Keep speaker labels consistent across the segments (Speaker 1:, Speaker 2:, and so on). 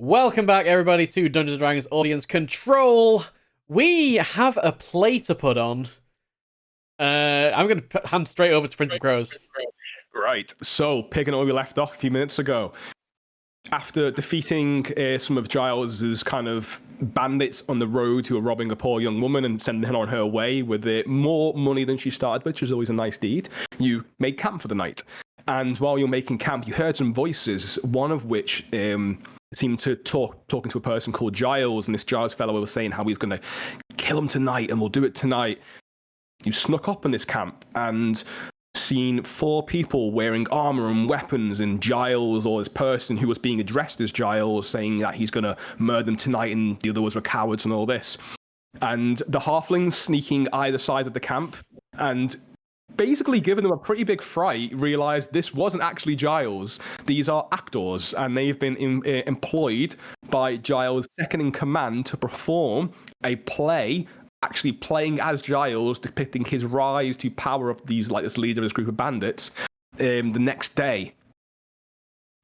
Speaker 1: Welcome back, everybody, to Dungeons & Dragons Audience Control. We have a play to put on. I'm going to hand straight over to Prince of Crows.
Speaker 2: Right, so picking up where we left off a few minutes ago. After defeating some of Giles' kind of bandits on the road who were robbing a poor young woman and sending her on her way with more money than she started, which was always a nice deed, you made camp for the night. And while you're making camp, you heard some voices, one of which seemed to talking to a person called Giles, and this Giles fellow was saying how he's going to kill him tonight and we'll do it tonight. You snuck up in this camp and seen 4 people wearing armor and weapons, and Giles, or this person who was being addressed as Giles, saying that he's going to murder them tonight and the others were cowards and all this. And the halflings sneaking either side of the camp and basically giving them a pretty big fright, realized this wasn't actually Giles. These are actors, and they've been employed by Giles' second in command to perform a play, actually playing as Giles, depicting his rise to power of these, like this leader of this group of bandits, the next day.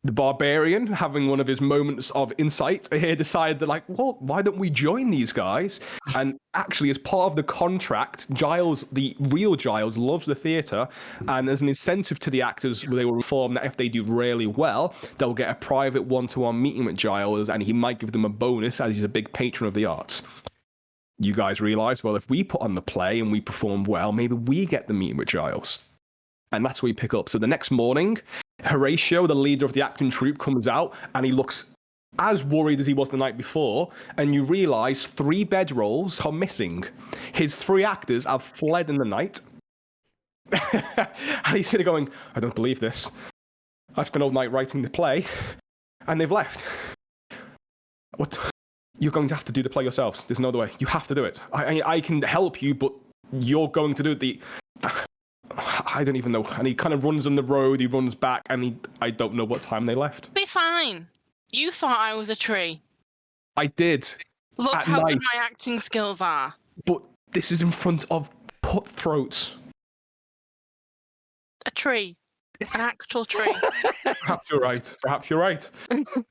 Speaker 2: The Barbarian, having one of his moments of insight, he decided that, like, well, why don't we join these guys? And actually, as part of the contract, Giles, the real Giles, loves the theatre, and as an incentive to the actors, they will inform that if they do really well, they'll get a private one-to-one meeting with Giles, and he might give them a bonus as he's a big patron of the arts. You guys realise, well, if we put on the play and we perform well, maybe we get the meeting with Giles. And that's where we pick up. So the next morning, Horatio, the leader of the acting troupe, comes out and he looks as worried as he was the night before, and you realise 3 bedrolls are missing. His 3 actors have fled in the night. And he's sitting going, I don't believe this. I've spent all night writing the play, and they've left. What? You're going to have to do the play yourselves. There's no other way. You have to do it. I can help you, but you're going to do it. I don't even know. And he kind of runs on the road, he runs back, and I don't know what time they left.
Speaker 3: Be fine. You thought I was a tree.
Speaker 2: I did.
Speaker 3: Look
Speaker 2: at
Speaker 3: how
Speaker 2: night.
Speaker 3: good my acting skills are.
Speaker 2: But this is in front of cutthroats.
Speaker 3: A tree. An actual tree.
Speaker 2: Perhaps you're right. Perhaps you're right.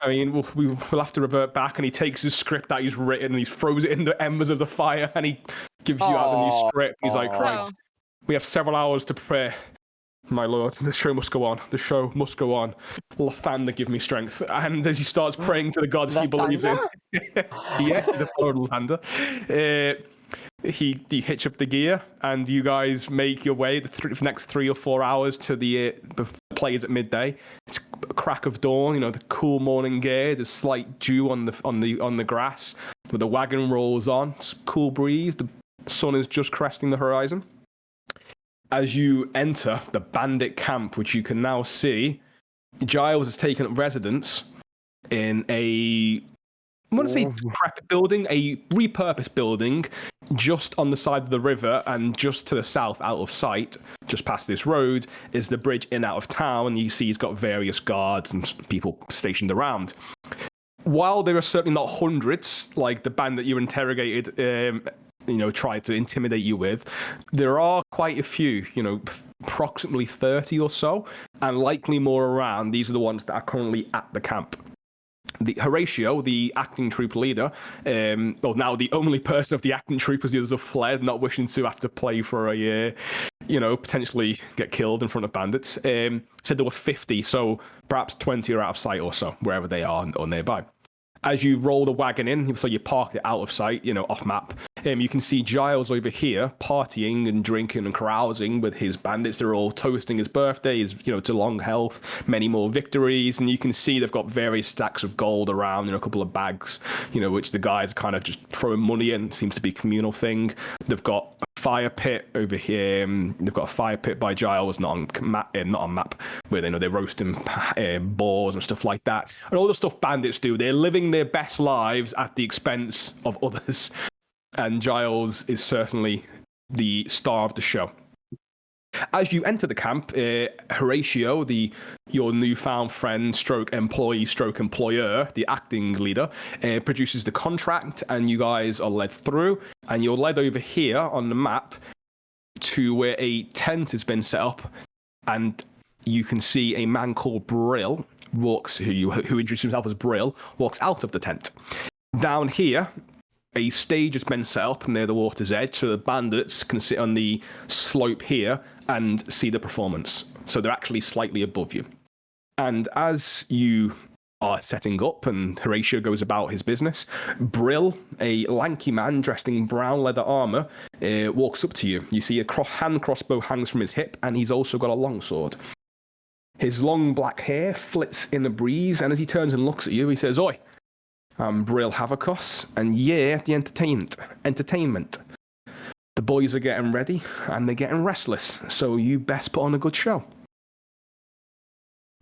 Speaker 2: I mean, we'll have to revert back, and he takes his script that he's written, and he throws it in the embers of the fire, and he gives you out the new script. He's like, right. We have several hours to prepare, my lord. The show must go on. The show must go on. Lathander, give me strength. And as he starts praying to the gods he believes in. Yeah, he's a follower of Lathander. He hitch up the gear, and you guys make your way the next 3 or 4 hours to the plays at midday. It's a crack of dawn, you know, the cool morning air. There's slight dew on the grass. With the wagon rolls on, it's a cool breeze. The sun is just cresting the horizon. As you enter the bandit camp, which you can now see, Giles has taken up residence in I want to say decrepit building, a repurposed building, just on the side of the river, and just to the south, out of sight, just past this road, is the bridge in out of town, and you see he's got various guards and people stationed around. While there are certainly not hundreds, like the band that you interrogated, try to intimidate you with, there are quite a few, approximately 30 or so, and likely more around. These are the ones that are currently at the camp. The Horatio, the acting troupe leader, now the only person of the acting troupe, as the others have fled, not wishing to have to play for a potentially get killed in front of bandits, said there were 50, so perhaps 20 are out of sight or so, wherever they are or nearby. As you roll the wagon in, so you parked it out of sight, off map, you can see Giles over here partying and drinking and carousing with his bandits. They're all toasting his birthday, to long health, many more victories, and you can see they've got various stacks of gold around in a couple of bags, which the guys are kind of just throwing money in. It seems to be a communal thing. They've got a fire pit over here. They've got a fire pit by Giles, not on map, where they're roasting boars and stuff like that, and all the stuff bandits do. They're living their best lives at the expense of others. And Giles is certainly the star of the show. As you enter the camp, Horatio, your newfound friend, stroke employee, stroke employer, the acting leader, produces the contract, and you guys are led through, and you're led over here on the map to where a tent has been set up, and you can see a man called Brill who introduces himself as Brill, walks out of the tent. Down here, a stage has been set up near the water's edge, so the bandits can sit on the slope here and see the performance. So they're actually slightly above you. And as you are setting up and Horatio goes about his business, Brill, a lanky man dressed in brown leather armor, walks up to you. You see a hand crossbow hangs from his hip, and he's also got a longsword. His long black hair flits in the breeze, and as he turns and looks at you, he says, "Oi, I'm Brill Havocos, and yeah, the entertainment. The boys are getting ready, and they're getting restless, so you best put on a good show."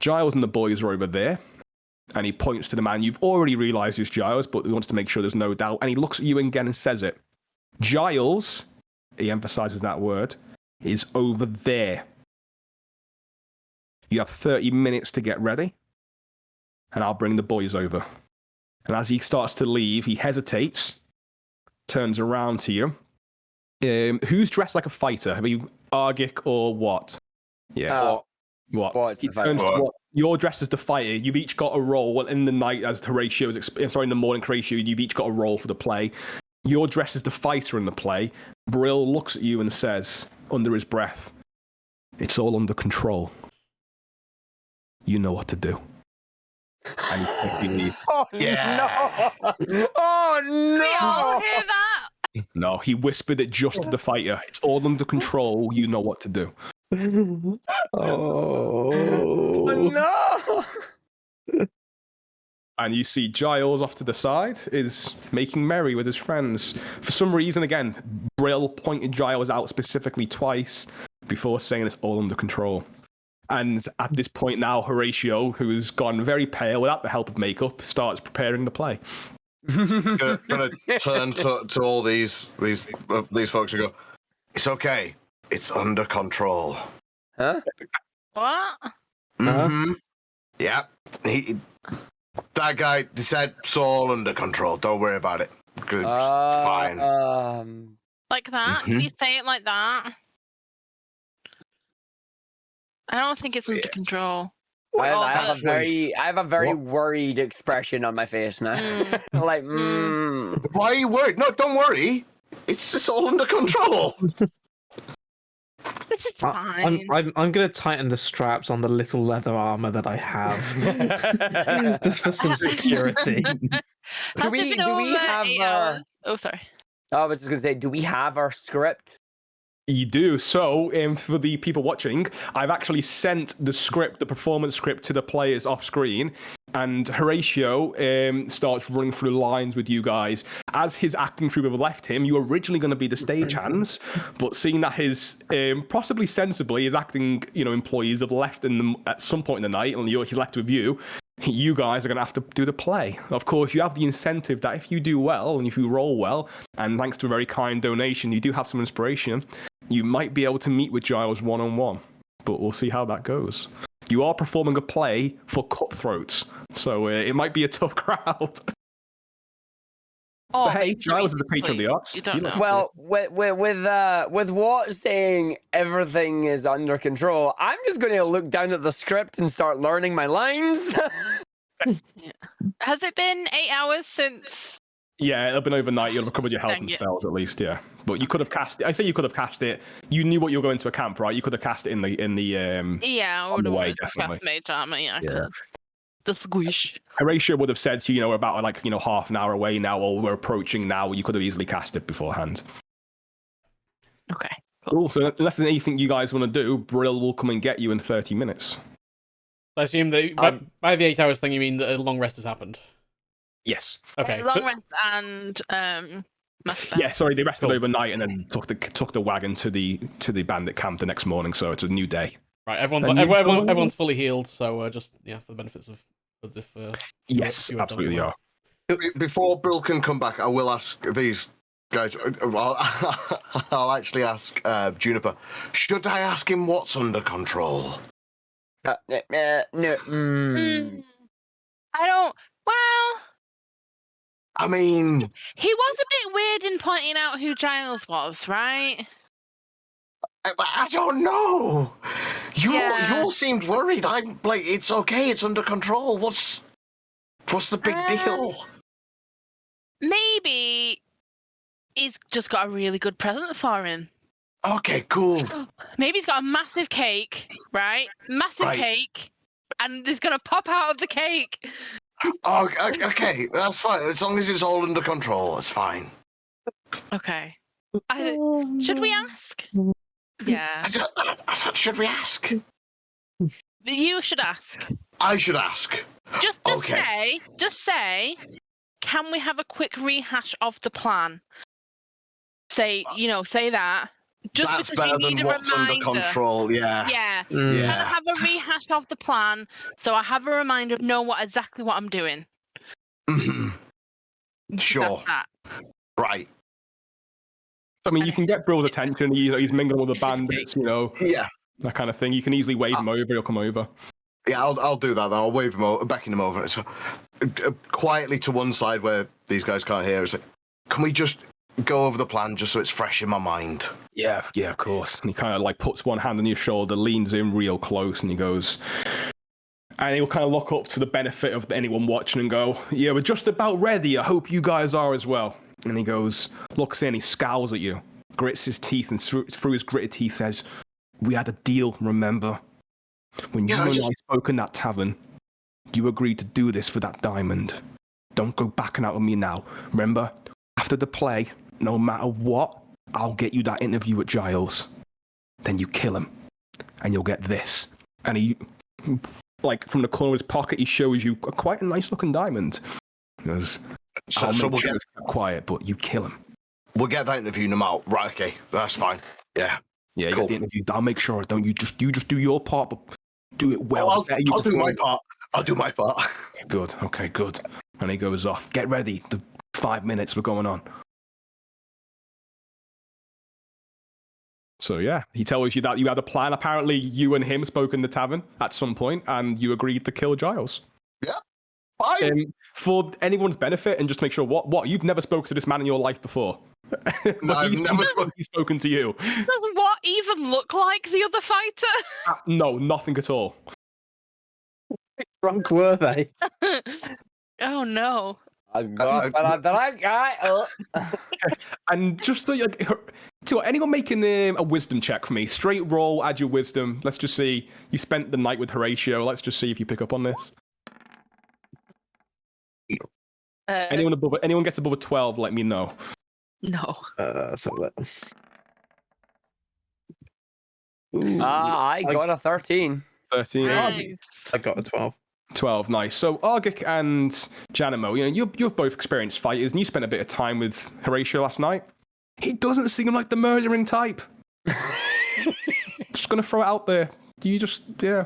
Speaker 2: Giles and the boys are over there, and he points to the man. You've already realised who's Giles, but he wants to make sure there's no doubt, and he looks at you again and says it. Giles, he emphasises that word, is over there. You have 30 minutes to get ready, and I'll bring the boys over. And as he starts to leave, he hesitates, turns around to you. Who's dressed like a fighter? Have you Argick or what? Yeah. What? He turns to what? You're dressed as the fighter. You've each got a role in the night, as Horatio was. In the morning, Horatio. You've each got a role for the play. You're dressed as the fighter in the play. Brill looks at you and says, under his breath, "It's all under control. You know what to do." And he quickly leaves.
Speaker 4: Oh, yeah. No! Oh, no!
Speaker 3: We all hear that?
Speaker 2: No, he whispered it just to the fighter. "It's all under control. You know what to do."
Speaker 4: Oh, no!
Speaker 2: And you see Giles off to the side is making merry with his friends. For some reason, again, Brill pointed Giles out specifically twice before saying it's all under control. And at this point now, Horatio, who has gone very pale without the help of makeup, starts preparing the play.
Speaker 5: Gonna turn to all these folks and go, "It's okay. It's under control."
Speaker 4: Huh?
Speaker 3: What?
Speaker 5: Mm-hmm. Yeah. That guy said it's all under control. Don't worry about it. Good. Fine.
Speaker 3: Like that?
Speaker 5: Mhm.
Speaker 3: Can you say it like that? I don't think it's under control.
Speaker 4: I have a very
Speaker 5: What?
Speaker 4: worried expression on my face now. Like,
Speaker 5: Why are you worried? No, don't worry. It's just all under control.
Speaker 3: This is fine.
Speaker 6: I'm going to tighten the straps on the little leather armor that I have, just for some security.
Speaker 3: Has
Speaker 4: we-
Speaker 3: it been
Speaker 4: do we
Speaker 3: over
Speaker 4: have
Speaker 3: 8
Speaker 4: our-
Speaker 3: hours? Oh, sorry.
Speaker 4: I was just going to say, do we have our script?
Speaker 2: You do. So, for the people watching, I've actually sent the performance script to the players off screen, and Horatio starts running through lines with you guys. As his acting troupe have left him, you were originally going to be the stagehands, but seeing that his, possibly sensibly, his acting employees have left at some point in the night, and he's left with you, you guys are going to have to do the play. Of course, you have the incentive that if you do well, and if you roll well, and thanks to a very kind donation, you do have some inspiration, you might be able to meet with Giles one-on-one, but we'll see how that goes. You are performing a play for cutthroats, so it might be a tough crowd.
Speaker 3: Oh,
Speaker 2: But hey, Giles is the patron of the arts.
Speaker 3: You don't know.
Speaker 4: Well, with what saying everything is under control, I'm just going to look down at the script and start learning my lines.
Speaker 3: Has it been 8 hours since?
Speaker 2: Yeah, it'll been overnight. You'll have recovered your health
Speaker 3: Dang
Speaker 2: and
Speaker 3: it.
Speaker 2: spells at least, yeah. But you could have cast it. I say you could have cast it. You knew what you were going to a camp, right? You could have cast it in the
Speaker 3: Yeah,
Speaker 2: on the way,
Speaker 3: or
Speaker 2: definitely.
Speaker 3: mage armor. Yeah, the squish.
Speaker 2: Horatio would have said to you, we're about half an hour away now, or we're approaching now. You could have easily cast it beforehand.
Speaker 3: Okay.
Speaker 2: Cool. So unless there's anything you guys want to do, Brill will come and get you in 30 minutes.
Speaker 1: I assume that by the 8 hours thing, you mean that a long rest has happened.
Speaker 2: Yes.
Speaker 1: Okay.
Speaker 3: Long rest and mass spell.
Speaker 2: Yeah. Sorry, they rested
Speaker 1: Cool.
Speaker 2: overnight and then took the wagon to the bandit camp the next morning. So it's a new day.
Speaker 1: Right. Everyone's fully healed. So just for the benefits of as if.
Speaker 2: Yes,
Speaker 1: you were
Speaker 2: absolutely
Speaker 1: done.
Speaker 2: are.
Speaker 5: Before Brill can come back, I will ask these guys. Well, I'll actually ask Juniper. Should I ask him what's under control?
Speaker 4: No.
Speaker 3: I don't. Well,
Speaker 5: I mean,
Speaker 3: he was a bit weird in pointing out who Giles was, right?
Speaker 5: I don't know. You all seemed worried. I'm like, it's okay. It's under control. What's the big deal?
Speaker 3: Maybe he's just got a really good present for him.
Speaker 5: Okay, cool.
Speaker 3: Maybe he's got a massive cake, right? Massive cake, and he's gonna pop out of the cake.
Speaker 5: Oh, okay, that's fine. As long as it's all under control, it's fine.
Speaker 3: Okay. Should we ask? Yeah.
Speaker 5: Should we ask?
Speaker 3: You should ask.
Speaker 5: I should ask.
Speaker 3: Just say, can we have a quick rehash of the plan? Say that. Just
Speaker 5: That's
Speaker 3: because
Speaker 5: better
Speaker 3: you need
Speaker 5: than
Speaker 3: a
Speaker 5: what's
Speaker 3: reminder.
Speaker 5: under control, yeah.
Speaker 3: Yeah. Can I have a rehash of the plan so I have a reminder of know exactly what I'm doing?
Speaker 5: Sure.
Speaker 3: That.
Speaker 5: Right.
Speaker 2: I mean, you can get Brill's attention. He's mingling with the bandits,
Speaker 5: Yeah.
Speaker 2: that kind of thing. You can easily wave him over. He'll come over.
Speaker 5: Yeah, I'll do that. I'll wave him over, beckon him over. So, quietly to one side where these guys can't hear. It's like, can we just go over the plan just so it's fresh in my mind?
Speaker 2: Yeah, of course. And he kind of like puts one hand on your shoulder, leans in real close, and he goes, and he'll kind of look up for the benefit of anyone watching and go, yeah, we're just about ready. I hope you guys are as well. And he goes, looks in, he scowls at you, grits his teeth, and through his gritted teeth says, we had a deal, remember? When you and I spoke in that tavern, you agreed to do this for that diamond. Don't go backing out on me now. Remember, after the play, no matter what, I'll get you that interview at Giles. Then you kill him, and you'll get this. And he, like, from the corner of his pocket, he shows you quite a nice-looking diamond. He goes, so we'll get quiet, but you kill him.
Speaker 5: We'll get that interview no matter. Right, okay, that's fine. Yeah.
Speaker 2: Yeah, you get the interview. I'll make sure. Don't you just do your part, but do it well.
Speaker 5: I'll do my part. I'll do my part.
Speaker 2: Good. Okay, good. And he goes off. Get ready. The 5 minutes we're going on. So yeah, he tells you that you had a plan. Apparently, you and him spoke in the tavern at some point, and you agreed to kill Giles.
Speaker 5: Yeah. Fine.
Speaker 2: For anyone's benefit, and just to make sure, what you've never spoken to this man in your life before.
Speaker 5: No, I've never
Speaker 2: spoken to you.
Speaker 3: Does what even look like the other fighter?
Speaker 2: No, nothing at all.
Speaker 6: How drunk were they?
Speaker 3: Oh no.
Speaker 2: And just to anyone making a wisdom check for me, straight roll, add your wisdom. Let's just see. You spent the night with Horatio. Let's just see if you pick up on this. Anyone gets above a 12, let me know.
Speaker 3: No.
Speaker 6: Let's have a look.
Speaker 4: I got a 13.
Speaker 2: 13.
Speaker 3: Nice.
Speaker 6: I got a 12.
Speaker 2: 12, nice. So Argick and Janumo, you've both experienced fighters, and you spent a bit of time with Horatio last night. He doesn't seem like the murdering type. Just gonna throw it out there. Do you just, yeah.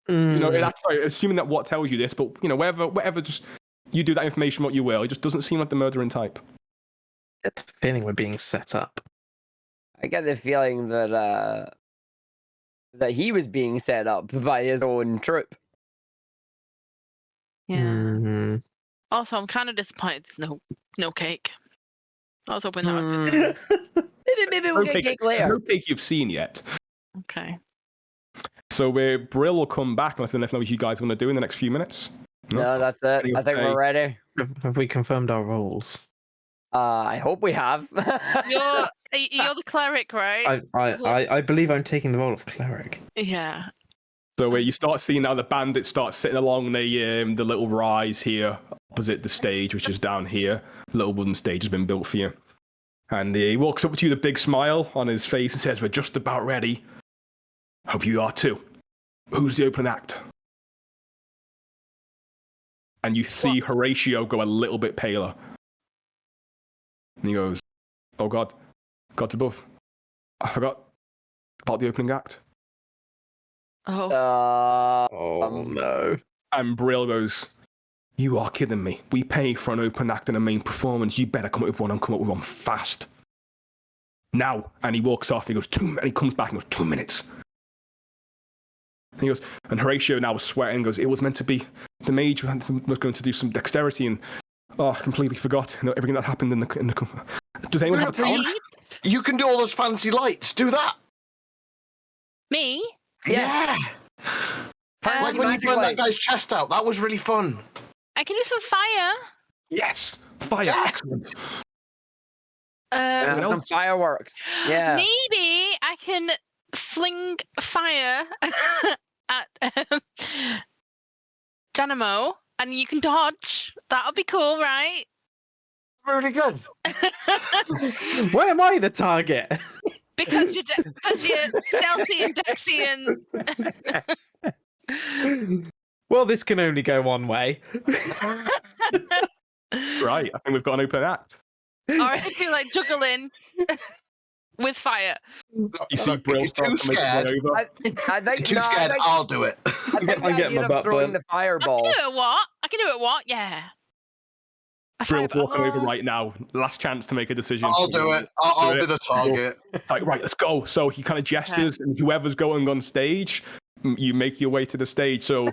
Speaker 2: That's sorry, assuming that what tells you this, but whatever, just you do that information what you will. It just doesn't seem like the murdering type.
Speaker 6: I get the feeling we're being set up.
Speaker 4: I get the feeling that he was being set up by his own troop.
Speaker 3: Yeah.
Speaker 6: Mm-hmm.
Speaker 3: Also, I'm kind of disappointed there's no cake. I was hoping that would
Speaker 4: Maybe we'll get cake later.
Speaker 2: There's no cake you've seen yet.
Speaker 3: Okay.
Speaker 2: So Brill will come back unless there's anything else you guys want to do in the next few minutes.
Speaker 4: No, that's it. I think we're ready.
Speaker 6: Have we confirmed our roles?
Speaker 4: I hope we have.
Speaker 3: You're the cleric, right?
Speaker 6: I believe I'm taking the role of cleric.
Speaker 3: Yeah.
Speaker 2: So you start seeing now the bandits start sitting along the little rise here opposite the stage, which is down here. A little wooden stage has been built for you. And he walks up to you with a big smile on his face and says, we're just about ready. Hope you are too. Who's the opening act? And you see Horatio go a little bit paler. And he goes, oh God, God's above. I forgot about the opening act.
Speaker 6: Oh no.
Speaker 2: And Brill goes, you are kidding me. We pay for an open act and a main performance. You better come up with one and come up with one fast. Now. And he walks off. He goes, and he comes back and goes, 2 minutes. And he goes, and Horatio now was sweating, goes, it was meant to be the mage was going to do some dexterity and I completely forgot everything that happened in the does anyone have a talent?
Speaker 5: You can do all those fancy lights. Do that.
Speaker 3: Me?
Speaker 5: Yeah. Like when you
Speaker 4: Magic
Speaker 5: burned that
Speaker 4: light.
Speaker 5: guy's chest out, that was really fun.
Speaker 3: I can do some fire.
Speaker 2: Yes. Fire.
Speaker 5: Yeah.
Speaker 2: Excellent.
Speaker 4: Yeah, some fireworks. Yeah.
Speaker 3: Maybe I can fling fire at Janumo, and you can dodge. That'll be cool, right?
Speaker 5: Really good.
Speaker 6: Why am I the target?
Speaker 3: Because you're stealthy and dexy and.
Speaker 6: Well, this can only go one way.
Speaker 2: Right. I think we've got an open act.
Speaker 3: Or I could be like juggling with fire.
Speaker 2: You see Brill
Speaker 5: You're too
Speaker 2: start to make his
Speaker 5: scared.
Speaker 2: way over.
Speaker 4: I think
Speaker 5: You're too scared. I'll do it.
Speaker 6: I'm getting my butt
Speaker 4: throwing
Speaker 6: burnt.
Speaker 4: the fireball.
Speaker 3: I can do it. What? Yeah. A
Speaker 2: Brill's
Speaker 3: fireball.
Speaker 2: walking over right now. Last chance to make a decision.
Speaker 5: I'll do it. I'll
Speaker 2: Do
Speaker 5: be
Speaker 2: it.
Speaker 5: the target.
Speaker 2: It's like, right, let's go. So he kind of gestures, and whoever's going on stage, you make your way to the stage. So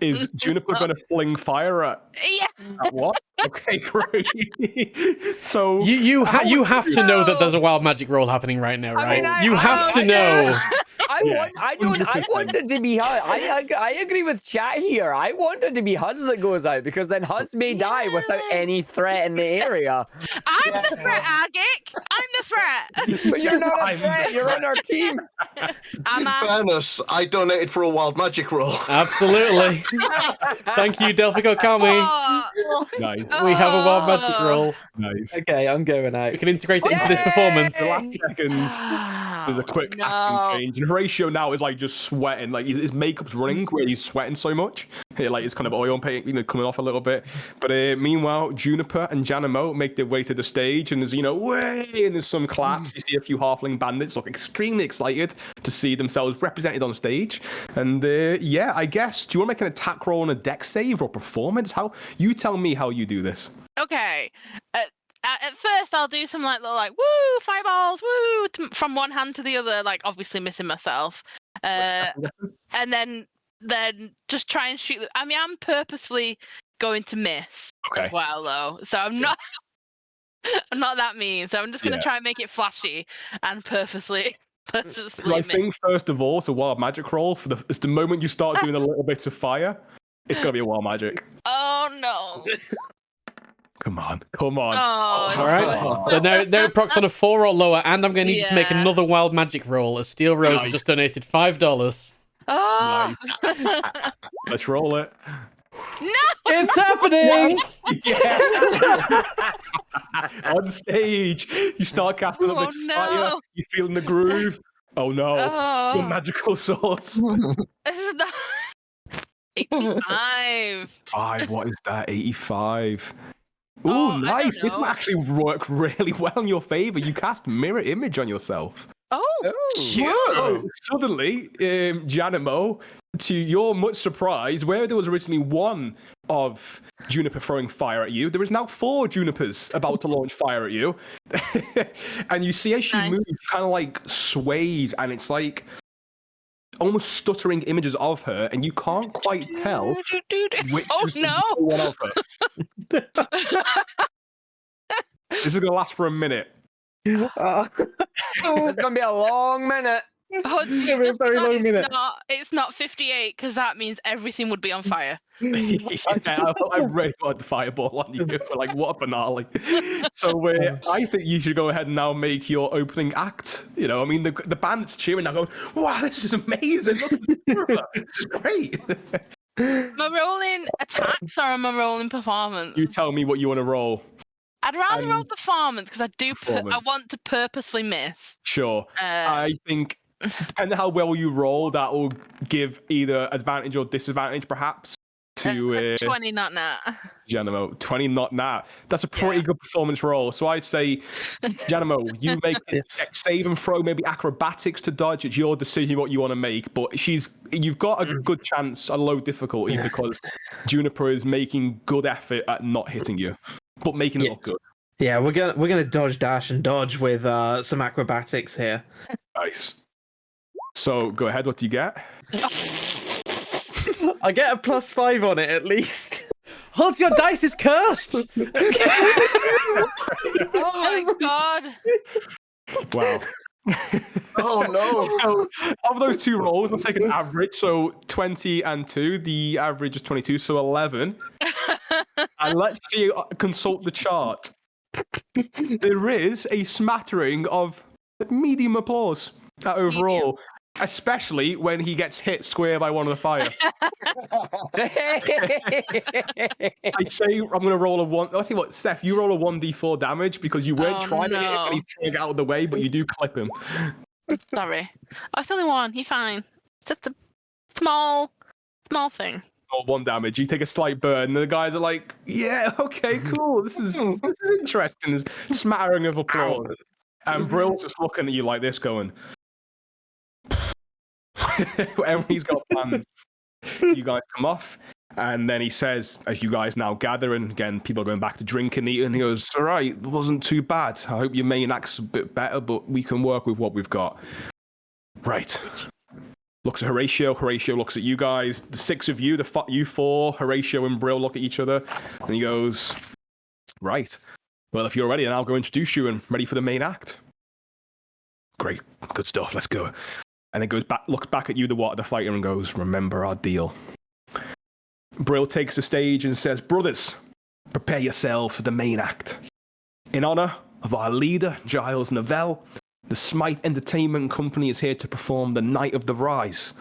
Speaker 2: is Juniper going to fling fire at
Speaker 3: Yeah.
Speaker 2: what? Okay, great. So
Speaker 1: You have to know that there's a wild magic roll happening right now, right? You have to know.
Speaker 4: I want it to be HUD. I agree with chat here. I want it to be HUDs that goes out because then HUDs may die without any threat in the area.
Speaker 3: I'm the threat, Argick. I'm the threat.
Speaker 4: But you're not a threat. You're on our team.
Speaker 5: In fairness, I donated for a wild magic roll.
Speaker 1: Absolutely. Thank you, DelphicOkami.
Speaker 3: Oh,
Speaker 2: nice,
Speaker 1: We have a wild magic roll.
Speaker 2: nice.
Speaker 6: Okay, I'm going out.
Speaker 1: We can integrate it into this performance.
Speaker 2: The last seconds, there's a quick acting change, and Horatio now is like just sweating, like his makeup's running where he's sweating so much. Like it's kind of oil paint, coming off a little bit. But meanwhile, Juniper and Janumo make their way to the stage, and there's way, and there's some claps. You see a few halfling bandits look extremely excited to see themselves represented on stage. And yeah, I guess. Do you want to make an attack roll on a dex save or performance? How you tell me how you do this.
Speaker 3: okay. At first, I'll do some like woo fireballs, woo from one hand to the other, like obviously missing myself, and then just try and shoot. I mean, I'm purposefully going to miss as well, though. So I'm not. I'm not that mean. So I'm just gonna try and make it flashy and purposely.
Speaker 2: So I think first of all, it's a wild magic roll. It's the moment you start doing a little bit of fire, it's gonna be a wild magic.
Speaker 3: Oh no.
Speaker 2: Come on.
Speaker 3: Oh,
Speaker 1: All right. So now it procs on a 4 or lower, and I'm going to need you to make another wild magic roll. As Steel Rose has just donated $5.
Speaker 3: Oh.
Speaker 2: Let's roll it.
Speaker 3: No.
Speaker 1: It's happening.
Speaker 2: On stage, you start casting a bit of fire. You feeling the groove. Oh no! Your magical source.
Speaker 3: This is the 85.
Speaker 2: 5. What is that? 85. Ooh, nice. This might actually work really well in your favor. You cast mirror image on yourself.
Speaker 3: Oh, sure.
Speaker 2: So suddenly, Janumo, to your much surprise, where there was originally one of Juniper throwing fire at you, there is now 4 Junipers about to launch fire at you. And you see as she moves, kind of like sways, and it's like almost stuttering images of her, and you can't quite tell which is the one of her. This is going to last for a minute.
Speaker 4: It's gonna be a long minute.
Speaker 3: It's not 58 because that means everything would be on fire.
Speaker 2: I really got the fireball on you. Like, what a finale. So I think you should go ahead and now make your opening act. I mean, the band's cheering now going, wow, this is amazing. Look at this. This is great.
Speaker 3: Am I rolling attacks or am I rolling performance?
Speaker 2: You tell me what you want to roll.
Speaker 3: I'd rather roll performance because I want to purposely miss.
Speaker 2: Sure. I think, depending on how well you roll, that will give either advantage or disadvantage, perhaps, to
Speaker 3: 20 not nat.
Speaker 2: Janumo. 20 not nat. That's a pretty good performance roll. So I'd say, Janumo, you make a save and throw, maybe acrobatics to dodge. It's your decision what you want to make. But you've got a good chance at low difficulty because Juniper is making good effort at not hitting you. But making it look good.
Speaker 6: Yeah, we're gonna dodge, dash, and dodge with some acrobatics here.
Speaker 2: Nice. So go ahead. What do you get?
Speaker 6: I get a +5 on it at least.
Speaker 1: Hold, your dice is cursed.
Speaker 3: Oh my god.
Speaker 2: Wow.
Speaker 5: Oh no!
Speaker 2: So, of those two rolls, let's take an average. So 20 and 2. The average is 22, so 11. And let's see, consult the chart. There is a smattering of medium applause overall, especially when he gets hit square by one of the fire. I'd say I'm going to roll a 1. I think what, Steph, you roll a 1d4 damage because you weren't trying to hit him and he's trying to get out of the way, but you do clip him.
Speaker 3: Sorry. Oh, it's only 1. You're fine. Just a small thing.
Speaker 2: Or 1 damage. You take a slight burn, and the guys are like, "Yeah, okay, cool. This is interesting." There's smattering of applause, and Brill's just looking at you like this, going, "Whatever he's got plans." You guys come off, and then he says, as you guys now gather, and again, people are going back to drink and eat, and he goes, "All right, it wasn't too bad. I hope your main act's a bit better, but we can work with what we've got." Right. Looks at Horatio. Horatio looks at you guys. The 6 of you, you 4, Horatio and Brill look at each other, and he goes, "Right. Well, if you're ready, then I'll go introduce you and ready for the main act." "Great. Good stuff. Let's go." And then goes back, looks back at you, the fighter, and goes, "Remember our deal." Brill takes the stage and says, "Brothers, prepare yourselves for the main act. In honor of our leader, Giles Novell, the Smythe Entertainment Company is here to perform the Night of the Rise.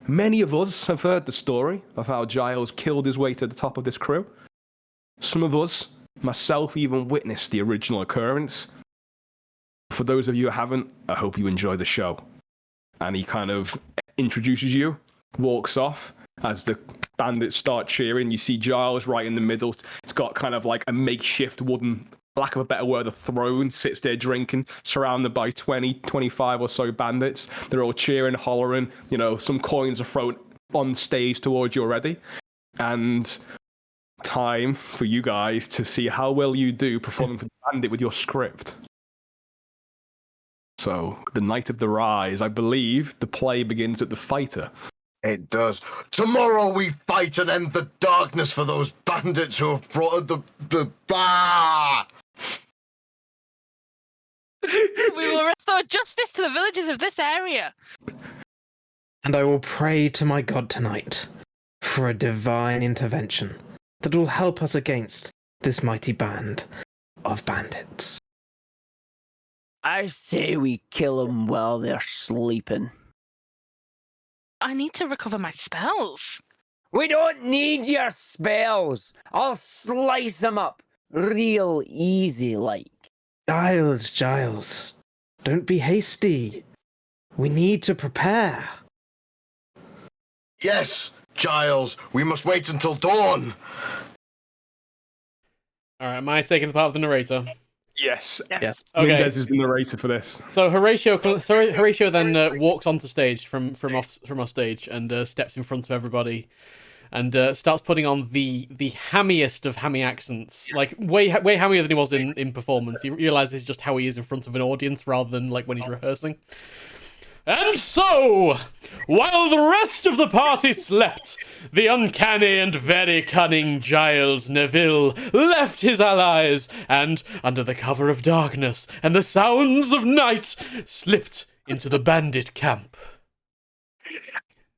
Speaker 2: Many of us have heard the story of how Giles killed his way to the top of this crew. Some of us, myself, even witnessed the original occurrence. For those of you who haven't, I hope you enjoy the show." And he kind of introduces you, walks off. As the bandits start cheering, you see Giles right in the middle. It's got kind of like a makeshift wooden, lack of a better word, a throne, sits there drinking, surrounded by 20, 25 or so bandits. They're all cheering, hollering, some coins are thrown on stage towards you already. And time for you guys to see how well you do performing for the bandit with your script. So, the Night of the Rise, I believe the play begins at the fighter.
Speaker 5: It does. Tomorrow we fight and end the darkness for those bandits who have brought the bah!
Speaker 3: We will restore justice to the villages of this area.
Speaker 6: And I will pray to my God tonight for a divine intervention that will help us against this mighty band of bandits.
Speaker 4: I say we kill them while they're sleeping.
Speaker 3: I need to recover my spells.
Speaker 4: We don't need your spells. I'll slice them up real easy like.
Speaker 6: Giles, don't be hasty. We need to prepare.
Speaker 5: Yes, Giles, we must wait until dawn.
Speaker 1: All right, am I taking the part of the narrator?
Speaker 2: Yes.
Speaker 6: Yes.
Speaker 1: Okay.
Speaker 2: Mindez is the narrator for this.
Speaker 1: So Horatio then walks onto stage from off stage and steps in front of everybody, and starts putting on the hammiest of hammy accents, like way hammier than he was in performance. He realizes just how he is in front of an audience rather than like when he's rehearsing. And so, while the rest of the party slept, the uncanny and very cunning Giles Neville left his allies and, under the cover of darkness and the sounds of night, slipped into the bandit camp.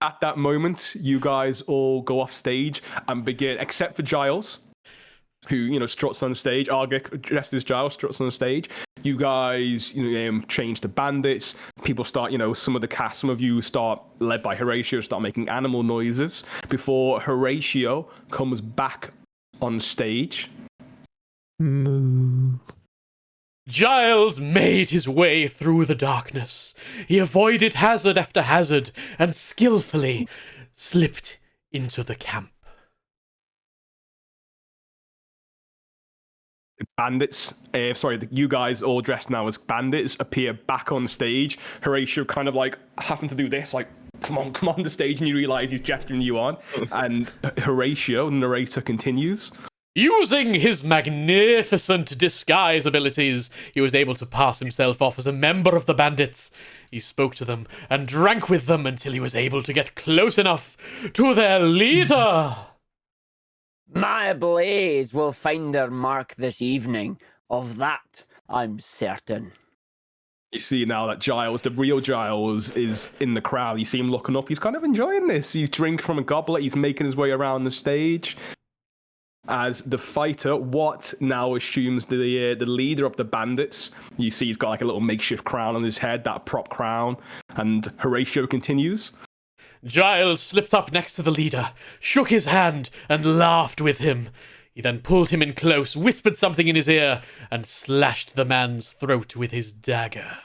Speaker 2: At that moment, you guys all go off stage and begin, except for Giles, who, struts on stage. Argick, dressed as Giles, struts on stage. You guys, change to bandits. People start, some of you start, led by Horatio, start making animal noises before Horatio comes back on stage.
Speaker 6: Moo.
Speaker 1: Giles made his way through the darkness. He avoided hazard after hazard and skillfully slipped into the camp.
Speaker 2: Bandits, you guys all dressed now as bandits appear back on stage. Horatio kind of like having to do this, like, come on the stage, and you realize he's gesturing you on. And Horatio, the narrator, continues.
Speaker 1: Using his magnificent disguise abilities, he was able to pass himself off as a member of the bandits. He spoke to them and drank with them until he was able to get close enough to their leader.
Speaker 4: My blades will find their mark this evening. Of that, I'm certain.
Speaker 2: You see now that Giles, the real Giles, is in the crowd. You see him looking up. He's kind of enjoying this. He's drinking from a goblet. He's making his way around the stage. As the fighter, Wat now assumes the leader of the bandits. You see he's got like a little makeshift crown on his head, that prop crown. And Horatio continues.
Speaker 1: Giles slipped up next to the leader, shook his hand, and laughed with him. He then pulled him in close, whispered something in his ear, and slashed the man's throat with his dagger.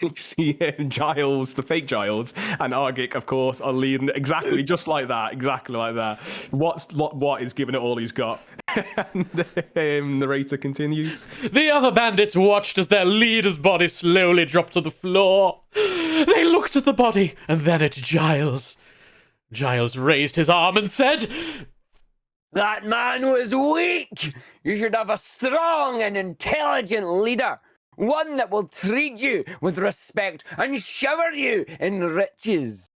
Speaker 2: You see Giles, the fake Giles, and Argick, of course, are leading exactly just like that. Exactly like that. What is giving it all he's got. And the narrator continues.
Speaker 1: The other bandits watched as their leader's body slowly dropped to the floor. They looked at the body and then at Giles. Giles raised his arm and said,
Speaker 4: "That man was weak. You should have a strong and intelligent leader. One that will treat you with respect and shower you in riches.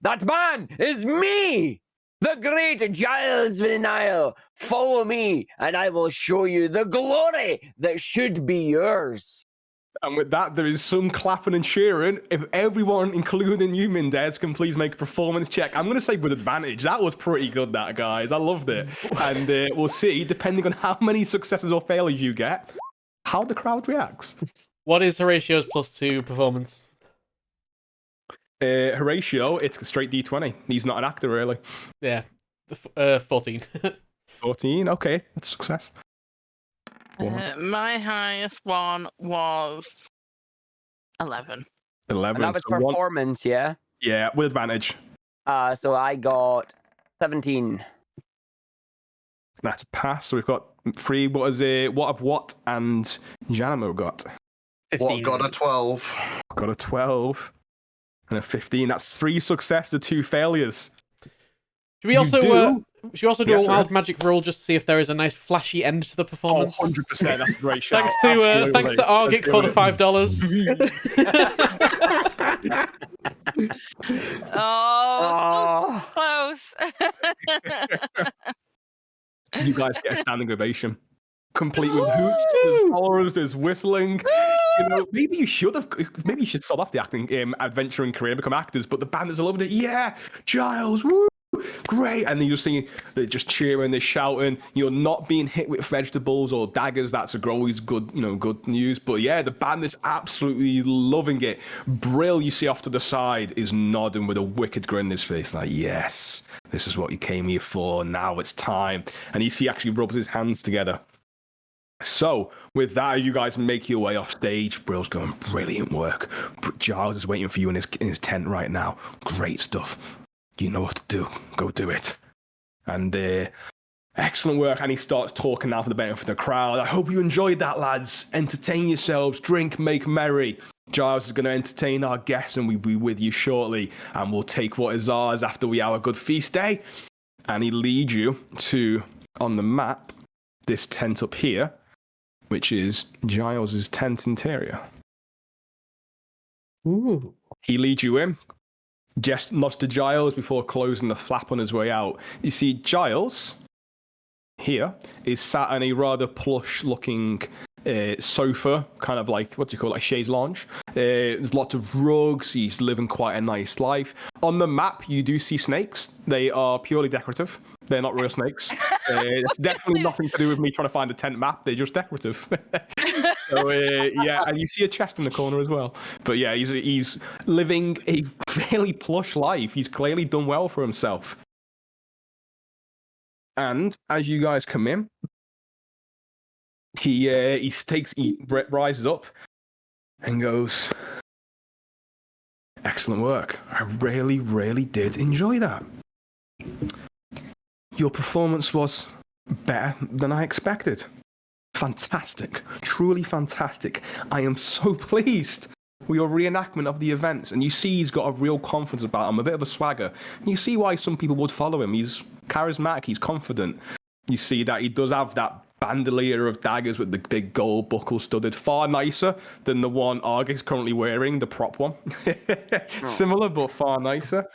Speaker 4: That man is me, the great Giles Vinile. Follow me, and I will show you the glory that should be yours."
Speaker 2: And with that, there is some clapping and cheering. If everyone, including you, Mindez, can please make a performance check. I'm going to say with advantage. That was pretty good, that, guys. I loved it. And we'll see, depending on how many successes or failures you get, how the crowd reacts.
Speaker 1: What is Horatio's +2 performance?
Speaker 2: Horatio, it's a straight D20. He's not an actor, really.
Speaker 1: Yeah, 14.
Speaker 2: 14, okay, that's a success.
Speaker 3: My highest one was 11.
Speaker 2: 11.
Speaker 4: And that was
Speaker 2: so
Speaker 4: performance, yeah?
Speaker 2: Yeah, with advantage.
Speaker 4: So I got 17.
Speaker 2: That's a pass. So we've got 3. What have Wat and Janumo got?
Speaker 5: 15. What got a 12?
Speaker 2: Got a 12 and a 15. That's 3 successes, 2 failures.
Speaker 1: Should we also do
Speaker 2: Yeah,
Speaker 1: a
Speaker 2: sure.
Speaker 1: wild magic roll just to see if there is a nice flashy end to the performance?
Speaker 2: 100%. That's a great shout.
Speaker 1: Thanks to Argick for the $5.
Speaker 3: Oh, close.
Speaker 2: You guys get a standing ovation. Complete with hoots, there's followers, there's whistling. You know, maybe you should stop off the acting adventuring career, become actors, but the bandits are loving it. Yeah, Giles, woo! Great. And then you're seeing they're just cheering, they're shouting. You're not being hit with vegetables or daggers. That's always good, good news. But yeah, the band is absolutely loving it. Brill, you see off to the side, is nodding with a wicked grin in his face, like, yes, this is what you came here for. Now it's time. And you see actually rubs his hands together. So, with that, you guys make your way off stage. Brill's going, brilliant work. Giles is waiting for you in his tent right now. Great stuff. You know what to do. Go do it. And excellent work. And he starts talking now for the benefit of the crowd. I hope you enjoyed that, lads. Entertain yourselves. Drink, make merry. Giles is going to entertain our guests, and we'll be with you shortly. And we'll take what is ours after we have a good feast day. And he leads you to, on the map, this tent up here, which is Giles's tent interior.
Speaker 6: Ooh.
Speaker 2: He leads you in. Just nods to Giles before closing the flap on his way out. You see, Giles here is sat on a rather plush-looking sofa, kind of like, what do you call it, a chaise lounge. There's lots of rugs. He's living quite a nice life. On the map, you do see snakes. They are purely decorative. They're not real snakes. It's definitely nothing to do with me trying to find a tent map. They're just decorative. So, yeah, and you see a chest in the corner as well. But yeah, he's living a fairly plush life. He's clearly done well for himself. And as you guys come in, he rises up and goes, excellent work. I really, really did enjoy that. Your performance was better than I expected. Fantastic. Truly fantastic. I am so pleased with your reenactment of the events. And you see he's got a real confidence about him, a bit of a swagger. And you see why some people would follow him. He's charismatic. He's confident. You see that he does have that bandolier of daggers with the big gold buckle studded, far nicer than the one Argick's currently wearing, the prop one. Similar, but far nicer.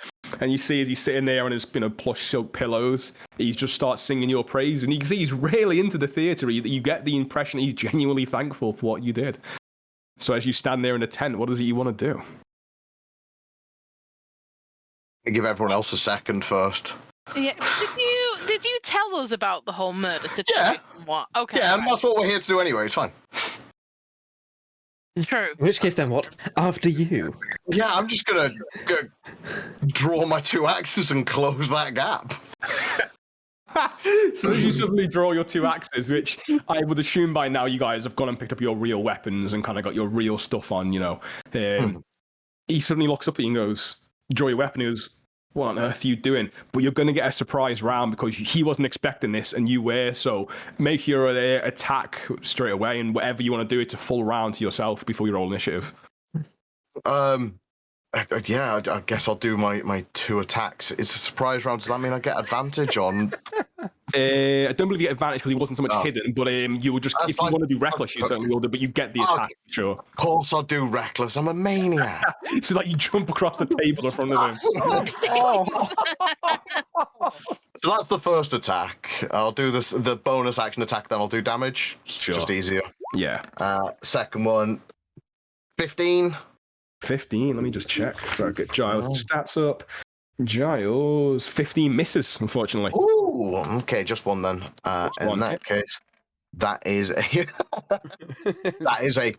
Speaker 2: And you see as he's sitting there on his plush silk pillows, he just starts singing your praise. And you can see he's really into the theatre. You get the impression he's genuinely thankful for what you did. So as you stand there in the tent, what is it you want to do?
Speaker 5: I give everyone else a second first.
Speaker 3: Yeah. Did you tell us about the whole murder situation?
Speaker 5: Yeah.
Speaker 3: What? Okay.
Speaker 5: Yeah, and
Speaker 3: right.
Speaker 5: that's what we're here to do anyway. It's fine.
Speaker 3: True.
Speaker 6: In which case, then what? After you.
Speaker 5: Yeah, I'm just gonna draw my 2 axes and close that gap.
Speaker 2: So as you suddenly draw your 2 axes, which I would assume by now you guys have gone and picked up your real weapons and kind of got your real stuff on, he suddenly looks up at you and goes, draw your weapon. He goes, what on earth are you doing? But you're going to get a surprise round because he wasn't expecting this and you were. So make your attack straight away, and whatever you want to do, it's a full round to yourself before you roll initiative.
Speaker 5: Yeah, I guess I'll do my 2 attacks. It's a surprise round. Does that mean I get advantage on?
Speaker 2: I don't believe you get advantage because he wasn't so much hidden, but you would just, if you want to do reckless, you certainly will do, but you get the attack, sure.
Speaker 5: Of course I'll do reckless. I'm a maniac.
Speaker 2: So like you jump across the table in front of him.
Speaker 5: So that's the first attack. I'll do the bonus action attack, then I'll do damage. It's just easier.
Speaker 2: Yeah.
Speaker 5: Second one, 15.
Speaker 2: 15, let me just check. So I get Giles' stats up. Giles, 15 misses, unfortunately.
Speaker 5: Ooh, okay, just one then. In that case, that is a that is a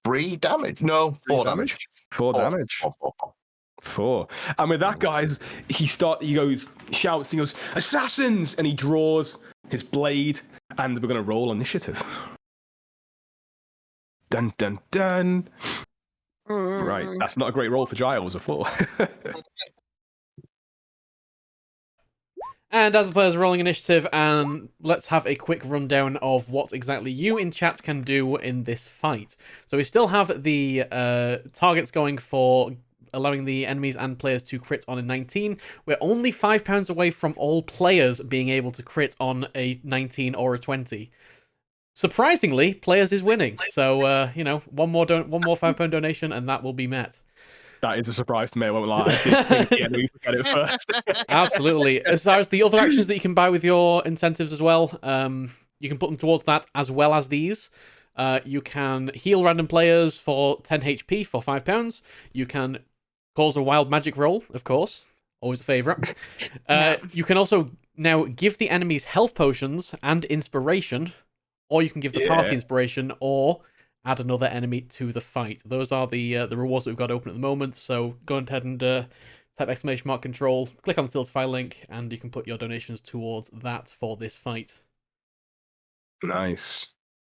Speaker 5: 3 damage. No, 4 damage.
Speaker 2: 4 damage. 4. And with that, guys, he goes, shouts, he goes, assassins! And he draws his blade, and we're going to roll initiative. Dun, dun, dun. Right, that's not a great roll for Giles, a 4.
Speaker 1: And as the players are rolling initiative, let's have a quick rundown of what exactly you in chat can do in this fight. So we still have the targets going for allowing the enemies and players to crit on a 19. We're only £5 away from all players being able to crit on a 19 or a 20. Surprisingly, players is winning. So, one more £5 donation and that will be met.
Speaker 2: That is a surprise to me, I won't lie. I did think the enemies would get it first.
Speaker 1: Absolutely. As far as the other actions that you can buy with your incentives as well, you can put them towards that as well as these. You can heal random players for 10 HP for £5. You can cause a wild magic roll, of course. Always a favourite. You can also now give the enemies health potions and inspiration, or you can give the party inspiration, or add another enemy to the fight. Those are the rewards that we've got open at the moment, so go ahead and type !control, click on the Tiltify link, and you can put your donations towards that for this fight.
Speaker 2: Nice.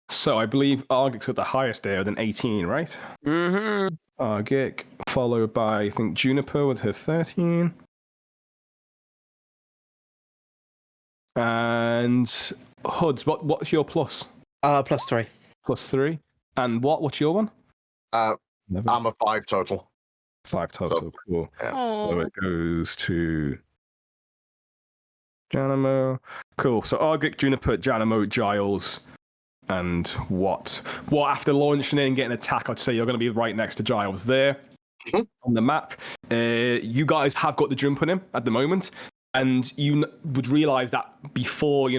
Speaker 2: So I believe Argick's got the highest there with an 18, right?
Speaker 4: Mm-hmm.
Speaker 2: Argick, followed by, I think, Juniper with her 13. And Huds, what's your plus?
Speaker 6: +3.
Speaker 2: +3. And what's your one?
Speaker 5: I'm a 5 total.
Speaker 2: 5 total, so cool.
Speaker 5: Yeah.
Speaker 2: So it goes to Janumo. Cool. So Argick, Juniper, Janumo, Giles, and Wat. What after launching in and getting attack, I'd say you're going to be right next to Giles there on the map. You guys have got the jump on him at the moment. And you would realise that before,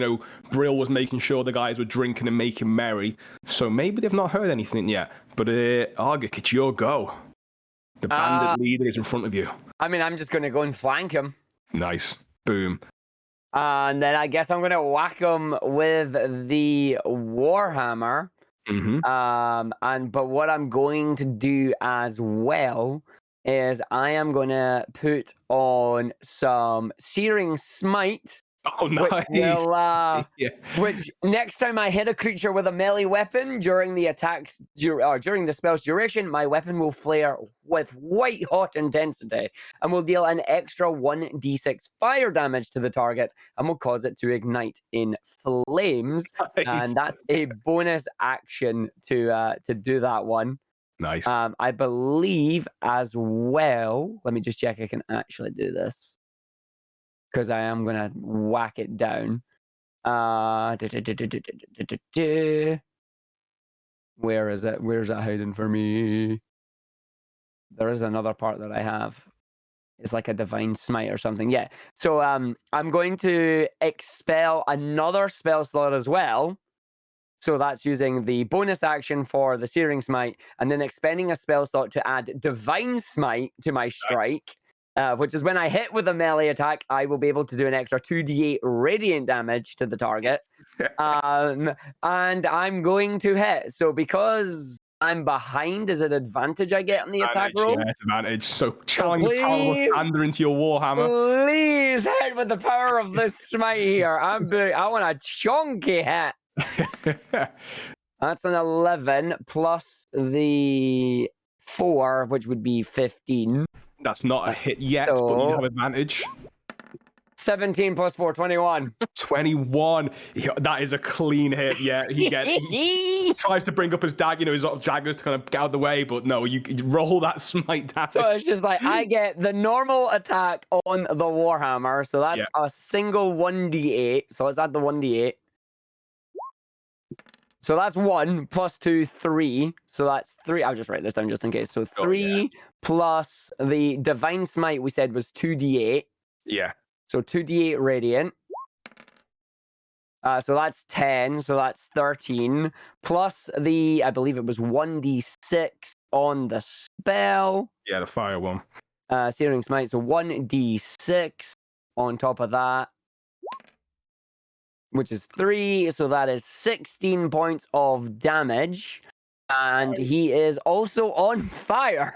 Speaker 2: Brill was making sure the guys were drinking and making merry. So maybe they've not heard anything yet. But Argick, it's your go. The bandit leader is in front of you.
Speaker 4: I mean, I'm just going to go and flank him.
Speaker 2: Nice. Boom.
Speaker 4: And then I guess I'm going to whack him with the Warhammer.
Speaker 2: Mm-hmm.
Speaker 4: But what I'm going to do as well is I am going to put on some Searing Smite.
Speaker 2: Oh, nice.
Speaker 4: Which next time I hit a creature with a melee weapon during the attacks or during the spell's duration, my weapon will flare with white hot intensity and will deal an extra 1d6 fire damage to the target and will cause it to ignite in flames.
Speaker 2: Nice.
Speaker 4: And that's a bonus action to do that one.
Speaker 2: Nice.
Speaker 4: I believe as well. Let me just check I can actually do this, because I am going to whack it down. Where is it? Where's that hiding for me? There is another part that I have. It's like a divine smite or something. Yeah. So I'm going to expel another spell slot as well. So that's using the bonus action for the Searing Smite, and then expending a spell slot to add Divine Smite to my strike, which is when I hit with a melee attack, I will be able to do an extra 2d8 radiant damage to the target. And I'm going to hit. So because I'm behind, is it advantage I get on the attack roll?
Speaker 2: Yeah, advantage. So channeling the power of thunder into your Warhammer.
Speaker 4: Please hit with the power of this smite here. I want a chunky hit. That's an 11 plus the 4, which would be 15.
Speaker 2: That's not a hit yet, but you have advantage.
Speaker 4: 17 plus 4, 21.
Speaker 2: 21. That is a clean hit. Yeah, he tries to bring up his dagger, his sort of daggers to kind of get out of the way, but no, you roll that smite damage.
Speaker 4: So it's just like I get the normal attack on the Warhammer, so that's a single 1d8. So let's add the 1d8. So that's 1 plus 2, 3. So that's 3. I'll just write this down just in case. So 3 plus the Divine Smite we said was 2d8.
Speaker 2: Yeah.
Speaker 4: So 2d8 radiant. So that's 10. So that's 13. Plus the, I believe it was 1d6 on the spell.
Speaker 2: Yeah, the fire one.
Speaker 4: Searing Smite. So 1d6 on top of that, which is 3. So that is 16 points of damage. And he is also on fire.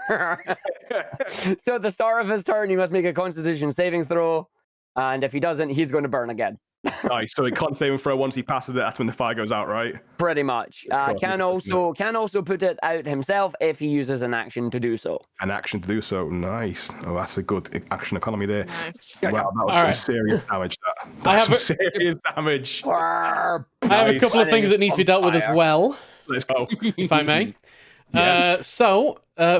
Speaker 4: So at the start of his turn, he must make a Constitution saving throw. And if he doesn't, he's going to burn again.
Speaker 2: Nice. So he can't save him throw once he passes it. That's when the fire goes out, right?
Speaker 4: Pretty much. Can also put it out himself if he uses an action to do so.
Speaker 2: An action to do so. Nice. Oh, that's a good action economy there.
Speaker 3: Nice.
Speaker 2: Wow, that was some serious damage. That's some serious damage.
Speaker 1: I have a couple of things that need to be dealt with as well.
Speaker 2: Let's go.
Speaker 1: If I may.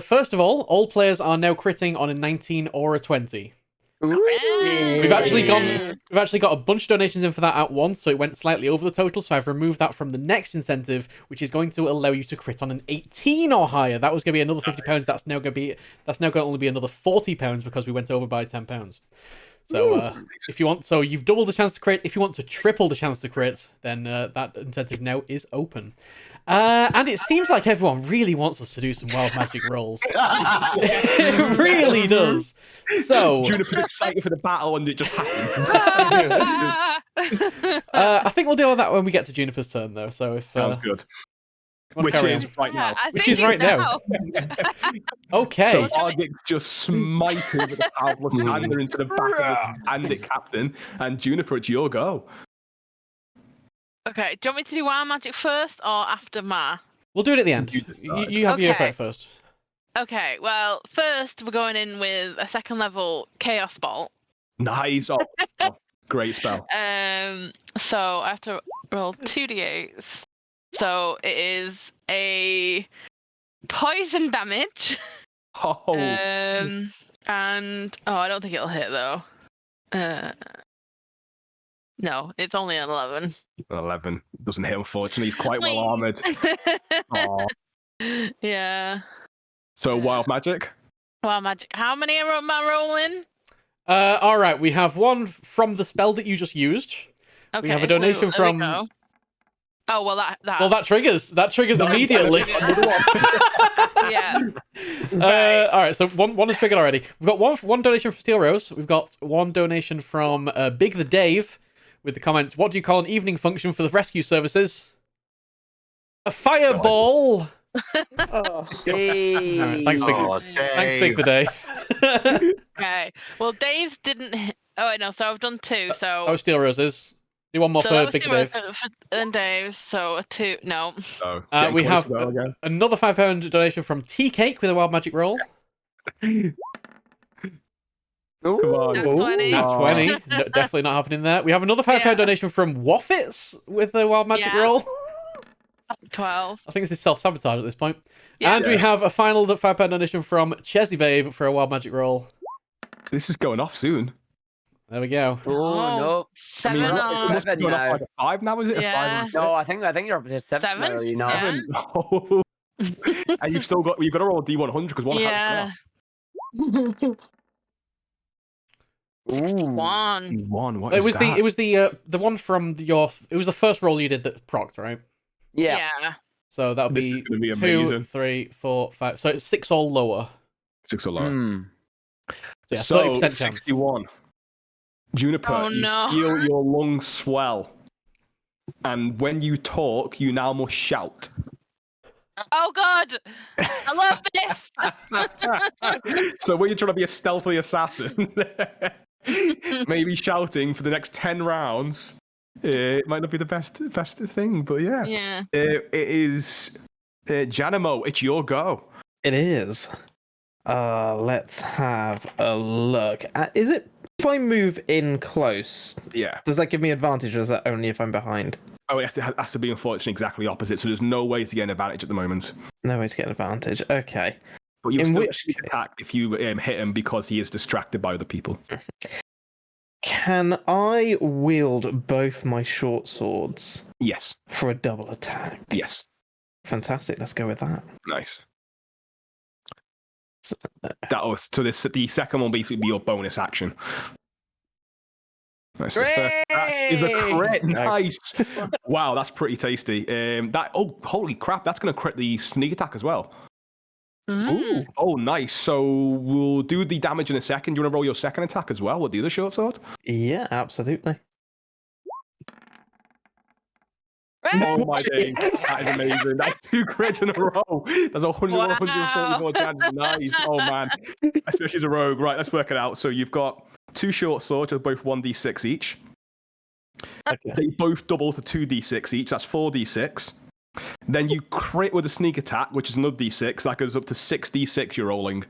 Speaker 1: First of all players are now critting on a 19 or a 20. We've actually got a bunch of donations in for that at once, so it went slightly over the total. So I've removed that from the next incentive, which is going to allow you to crit on an 18 or higher. That was going to be another £50. That's now going to only be another £40 because we went over by £10. So if you want, so you've doubled the chance to crit. If you want to triple the chance to crit, then that incentive now is open. And it seems like everyone really wants us to do some wild magic rolls. It really does. So
Speaker 2: Juniper's excited for the battle, and it just happens.
Speaker 1: I think we'll deal with that when we get to Juniper's turn, though. So if
Speaker 2: sounds good. Which is right now. Okay. So Argick just smited with the powerful thunder into the back of the bandit captain, and Juniper, it's your go.
Speaker 3: Okay, do you want me to do wild magic first or after Ma?
Speaker 1: We'll do it at the end. You have your effect first.
Speaker 3: Okay, well, first we're going in with a second level Chaos Bolt.
Speaker 2: Nice. Oh, great spell.
Speaker 3: So I have to roll 2d8s. So it is a poison damage.
Speaker 2: Oh.
Speaker 3: And I don't think it'll hit though. No, it's only an 11.
Speaker 2: 11 doesn't hit, unfortunately. He's quite well armored.
Speaker 3: Yeah.
Speaker 2: So wild magic.
Speaker 3: Wild magic. How many am I rolling?
Speaker 1: All right, we have one from the spell that you just used.
Speaker 3: Okay,
Speaker 1: we have a donation from.
Speaker 3: Oh well,
Speaker 1: that triggers immediately.
Speaker 3: Yeah.
Speaker 1: All right, so one is triggered already. We've got one donation from Steel Rose. We've got one donation from Big the Dave with the comments. What do you call an evening function for the rescue services? A fireball.
Speaker 4: Hey.
Speaker 1: Right, thanks, Big the Dave.
Speaker 3: Okay. Well, Dave's didn't. Oh wait, no. So I've done 2. So.
Speaker 1: Oh, Steel Roses. Do one more for Big Dave.
Speaker 3: And Dave, so a 2. No.
Speaker 1: We have another £5 donation from Tea Cake with a wild magic roll.
Speaker 4: Ooh.
Speaker 2: Come on.
Speaker 3: Nat 20.
Speaker 1: Nat 20. No, definitely not happening there. We have another £5 donation from Wofitz with a wild magic roll.
Speaker 3: 12.
Speaker 1: I think this is self-sabotage at this point. Yeah. And we have a final £5 donation from Chesy Babe for a wild magic roll.
Speaker 2: This is going off soon.
Speaker 1: There we go.
Speaker 4: Oh no!
Speaker 3: 7
Speaker 2: it's going
Speaker 4: now.
Speaker 2: Up like a 5 now, is it?
Speaker 3: Yeah.
Speaker 2: A 5?
Speaker 4: No, I think you're up to 7.
Speaker 3: 7?
Speaker 4: You know?
Speaker 3: Yeah.
Speaker 2: Oh. And you've got to roll a D100 because one.
Speaker 3: Yeah.
Speaker 4: Ooh.
Speaker 3: 1.
Speaker 2: What
Speaker 1: It
Speaker 2: is
Speaker 1: was
Speaker 2: that?
Speaker 1: the one from it was the first roll you did that procced, right?
Speaker 4: Yeah.
Speaker 1: So that'll
Speaker 2: This
Speaker 1: be
Speaker 2: is gonna be
Speaker 1: 2,
Speaker 2: amazing.
Speaker 1: 3, 4, 5. So it's 6 all lower.
Speaker 2: 6 or lower.
Speaker 4: Hmm.
Speaker 1: So, yeah,
Speaker 2: So
Speaker 1: 30% chance.
Speaker 2: 61. Juniper,
Speaker 3: Oh,
Speaker 2: you
Speaker 3: no.
Speaker 2: feel your lungs swell. And when you talk, you now must shout.
Speaker 3: Oh God, I love this.
Speaker 2: So when you're trying to be a stealthy assassin, maybe shouting for the next 10 rounds, it might not be the best thing, but yeah.
Speaker 3: Yeah.
Speaker 2: It is Janumo, it's your go.
Speaker 6: It is. Let's have a look. Is it if I move in close?
Speaker 2: Yeah.
Speaker 6: Does that give me advantage, or is that only if I'm behind?
Speaker 2: Oh, it has to be unfortunately exactly opposite, so there's no way to get an advantage at the moment.
Speaker 6: No way to get an advantage. Okay.
Speaker 2: But you
Speaker 6: In
Speaker 2: still
Speaker 6: which
Speaker 2: get an attack if you hit him because he is distracted by other people.
Speaker 6: Can I wield both my short swords
Speaker 2: Yes.
Speaker 6: for a double attack?
Speaker 2: Yes.
Speaker 6: Fantastic. Let's go with that.
Speaker 2: Nice.
Speaker 6: So,
Speaker 2: The second one basically be your bonus action. Nice. So that is a crit. Nice. Wow, that's pretty tasty. Holy crap, that's gonna crit the sneak attack as well.
Speaker 3: Mm.
Speaker 2: Oh, nice. So we'll do the damage in a second. Do you want to roll your second attack as well with the other short sword?
Speaker 6: yeah, absolutely.
Speaker 2: Oh my days, that is amazing. That's 2 crits in a row. That's 144 chance. Nice. Oh man, especially as a rogue. Right, let's work it out. So you've got 2 short swords, with both 1d6 each.
Speaker 6: Okay.
Speaker 2: They both double to 2d6 each. That's 4d6. Then you crit with a sneak attack, which is another d6. That goes up to 6d6. You're rolling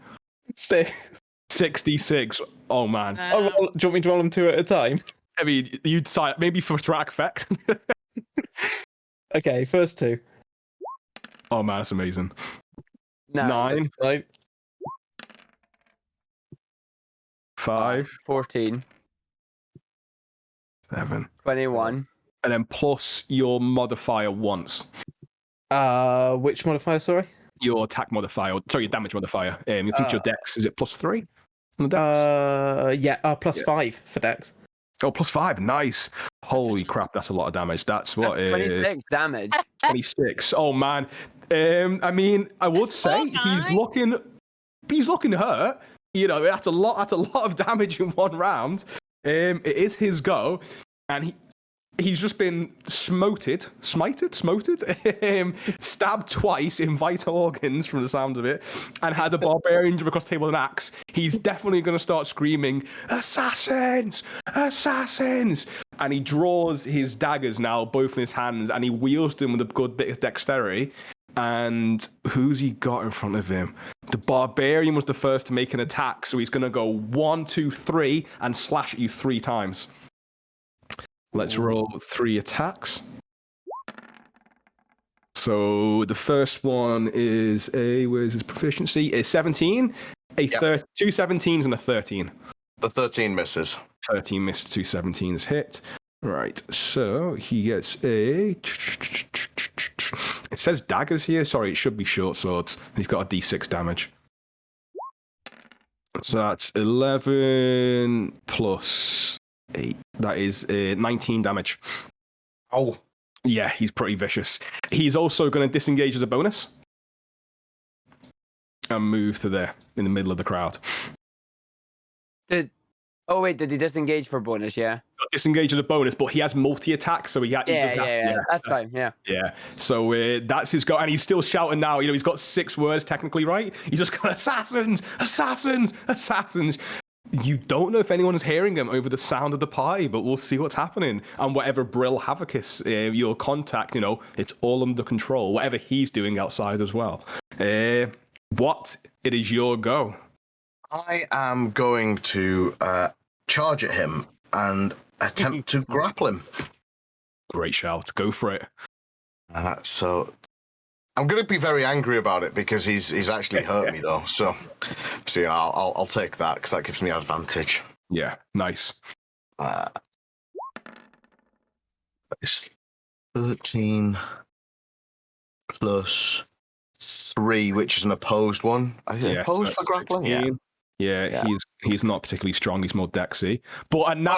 Speaker 2: 6d6. Oh man.
Speaker 6: Do you want me to roll them 2 at a time?
Speaker 2: I mean, you'd decide maybe for track effect.
Speaker 6: Okay, first 2.
Speaker 2: Oh man, that's amazing.
Speaker 4: No.
Speaker 2: 9,
Speaker 6: Right.
Speaker 2: 5,
Speaker 4: 14.
Speaker 2: 7,
Speaker 4: 21.
Speaker 2: and then plus your modifier once.
Speaker 6: Which modifier? Sorry.
Speaker 2: Your attack modifier, your damage modifier. I think your dex is it +3 on the dex?
Speaker 6: Yeah. Plus 5 for dex.
Speaker 2: Oh, +5. Nice. Holy crap, that's a lot of damage. That's what
Speaker 4: 26 damage.
Speaker 2: 26. Oh man. I mean, I would say he's looking hurt. You know, that's a lot of damage in one round. It is his go, and he's just been smited, stabbed twice in vital organs from the sound of it, and had a barbarian jump across the table with an axe. He's definitely going to start screaming, "Assassins! Assassins!" And he draws his daggers now, both in his hands, and he wields them with a good bit of dexterity. And who's he got in front of him? The barbarian was the first to make an attack, so he's going to go 1, 2, 3 and slash at you 3 times. Let's roll 3 attacks. So the first one is where's his proficiency? Is 17, 2 17s and a 13.
Speaker 5: The 13 misses.
Speaker 2: 13 missed, 2 17s hit. Right, so he gets a... It says daggers here. Sorry, it should be short swords. He's got a d6 damage. So that's 11 plus 8. That is 19 damage.
Speaker 5: Oh.
Speaker 2: Yeah, he's pretty vicious. He's also going to disengage as a bonus. And move to there, in the middle of the crowd.
Speaker 4: Oh wait, did he disengage for bonus? Yeah.
Speaker 2: Disengage as a bonus, but he has multi-attack, so he
Speaker 4: Yeah, that's fine. Yeah.
Speaker 2: Yeah. So that's his go, and he's still shouting now. You know, he's got 6 words technically, right? He's just got assassins, assassins, assassins. You don't know if anyone's hearing him over the sound of the party, but we'll see what's happening. And whatever Brill Havocus, your contact, you know, it's all under control. Whatever he's doing outside as well. What? It is your go.
Speaker 5: I am going to charge at him and attempt to grapple him.
Speaker 2: Great shout. Go for it.
Speaker 5: So I'm going to be very angry about it because he's actually hurt me though. So yeah, I'll take that because that gives me advantage.
Speaker 2: Yeah, nice.
Speaker 5: It's 13 plus 3, which is an opposed one. Opposed for grappling?
Speaker 2: Yeah, he's not particularly strong. He's more dexy. But and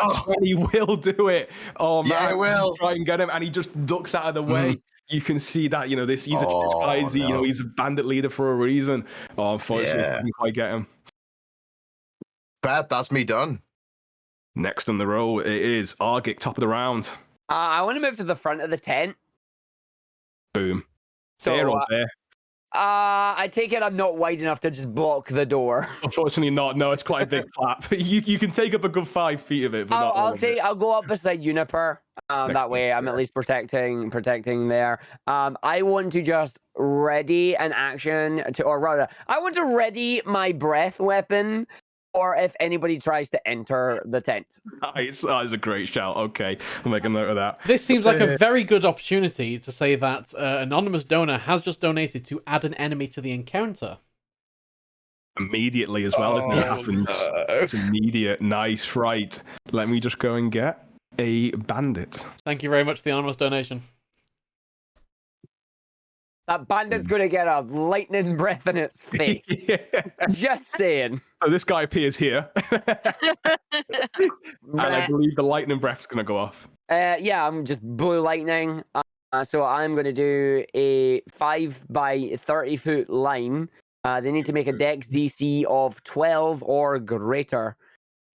Speaker 2: he will do it. Oh man,
Speaker 5: yeah, I will
Speaker 2: try and get him, and he just ducks out of the way. you can see that he's a true spy. He's a bandit leader for a reason. Oh, unfortunately, I didn't quite get him.
Speaker 5: Bad, that's me done.
Speaker 2: Next on the roll, it is Argick, top of the round.
Speaker 4: I want to move to the front of the tent.
Speaker 2: Boom.
Speaker 4: So
Speaker 2: there or there.
Speaker 4: I take it I'm not wide enough to just block the door.
Speaker 2: Unfortunately not. No, it's quite a big flap. You can take up a good 5 feet of it, but not all of it.
Speaker 4: I'll go up beside Juniper. That way I'm at least protecting there. I want to just ready an action I want to ready my breath weapon, or if anybody tries to enter the tent.
Speaker 2: Nice. That is a great shout. Okay, I'll make a note of that.
Speaker 1: This seems like a very good opportunity to say that anonymous donor has just donated to add an enemy to the encounter.
Speaker 2: Immediately as well, isn't it? Happens. It's immediate. Nice. Right. Let me just go and get a bandit.
Speaker 1: Thank you very much for the anonymous donation.
Speaker 4: That bandit's going to get a lightning breath in its face.
Speaker 2: Yeah.
Speaker 4: Just saying.
Speaker 2: So this guy appears here. And I believe the lightning breath's going to go off.
Speaker 4: Yeah, I'm just blue lightning. So I'm going to do a 5 by 30 foot line. They need to make a Dex DC of 12 or greater.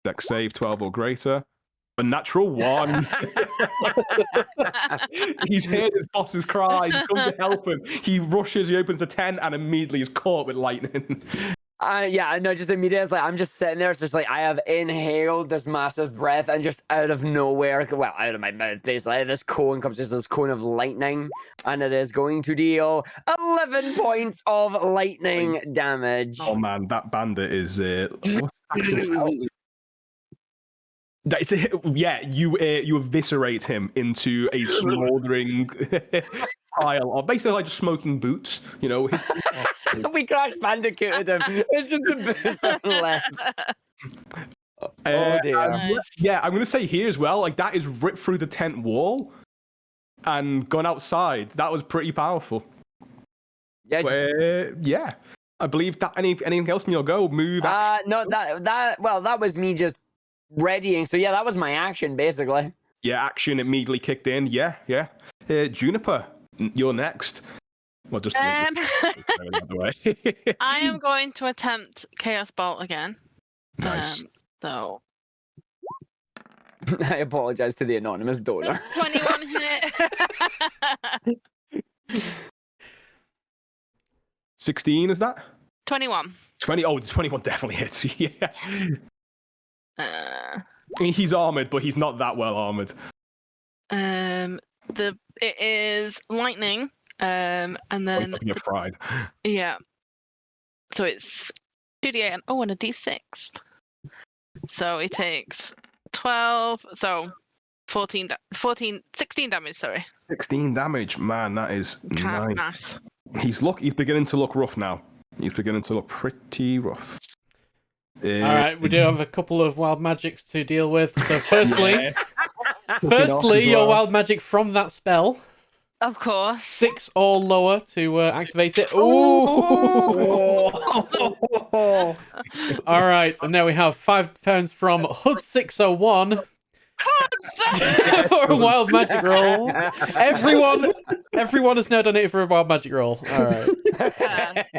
Speaker 2: Dex save 12 or greater. A natural 1. He's heard his boss's cry. He's come to help him. He rushes, he opens the tent, and immediately is caught with lightning.
Speaker 4: Yeah, no, just immediately, it's like, I'm just sitting there. It's just like, I have inhaled this massive breath, and just out of nowhere, well, out of my mouth, basically, this cone comes, just this cone of lightning, and it is going to deal 11 points of lightning damage.
Speaker 2: Oh man, that bandit is you eviscerate him into a smoldering pile of basically like just smoking boots,
Speaker 4: We Crash Bandicooted him. It's just the boots that left. Oh dear.
Speaker 2: I'm gonna say here as well, like that is ripped through the tent wall and gone outside. That was pretty powerful.
Speaker 4: Yeah.
Speaker 2: I believe that anything else in your go? Move. Action.
Speaker 4: No, that was me just readying. So yeah, that was my action basically.
Speaker 2: Yeah, action immediately kicked in. Yeah. Juniper, you're next. Well, just the way.
Speaker 3: I am going to attempt Chaos Bolt again.
Speaker 2: Nice.
Speaker 3: So
Speaker 4: I apologize to the anonymous donor.
Speaker 3: 21 hit.
Speaker 2: 16 is that?
Speaker 3: 21.
Speaker 2: 20. Oh, 21 definitely hits. Yeah.
Speaker 3: I
Speaker 2: mean, he's armored, but he's not that well armored.
Speaker 3: It is lightning. And then
Speaker 2: You're fried.
Speaker 3: Yeah. So it's 2d8 and a d6. So he takes 12. So 16 damage. Sorry.
Speaker 2: 16 damage, man. That is
Speaker 3: Can't
Speaker 2: nice.
Speaker 3: math.
Speaker 2: He's beginning to look rough now. He's beginning to look pretty rough.
Speaker 1: All right, we do have a couple of wild magics to deal with. So firstly, your wild magic from that spell.
Speaker 3: Of course.
Speaker 1: 6 or lower to activate it. Ooh! All right, and now we have 5 pounds from Hood 601 for a wild magic roll. Everyone has now donated for a wild magic roll. All right.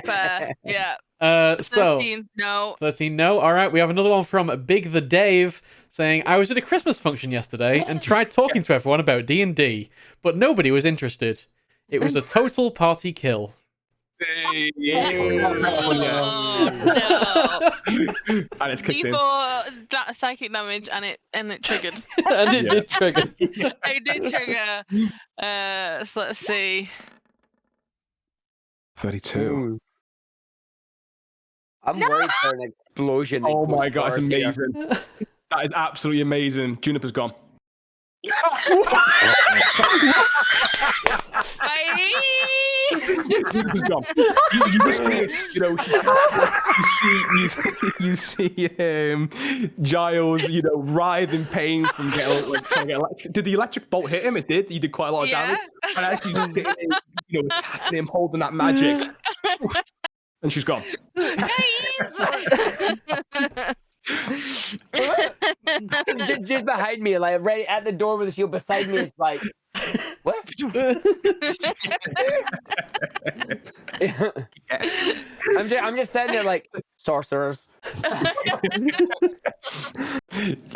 Speaker 3: Fair. Yeah.
Speaker 1: 13
Speaker 3: no.
Speaker 1: 13 no. All right, we have another one from Big the Dave saying, I was at a Christmas function yesterday and tried talking to everyone about D&D, but nobody was interested. It was a total party kill.
Speaker 2: Hey.
Speaker 3: No.
Speaker 2: And it's kicked in.
Speaker 3: That psychic damage and it triggered.
Speaker 1: And it did trigger.
Speaker 3: It did trigger. So let's see.
Speaker 2: 32.
Speaker 4: Ooh. I'm worried for an explosion.
Speaker 2: Oh my god, it's amazing. That is absolutely amazing. Juniper's gone. Juniper's gone. You see Giles, writhe in pain from trying to get electric. Did the electric bolt hit him? It did. He did quite a lot of damage. And actually just hitting him, attacking him, holding that magic. And she's gone.
Speaker 4: Just behind me, like right at the door with the shield beside me, it's like What? I'm just saying they're like sorcerers.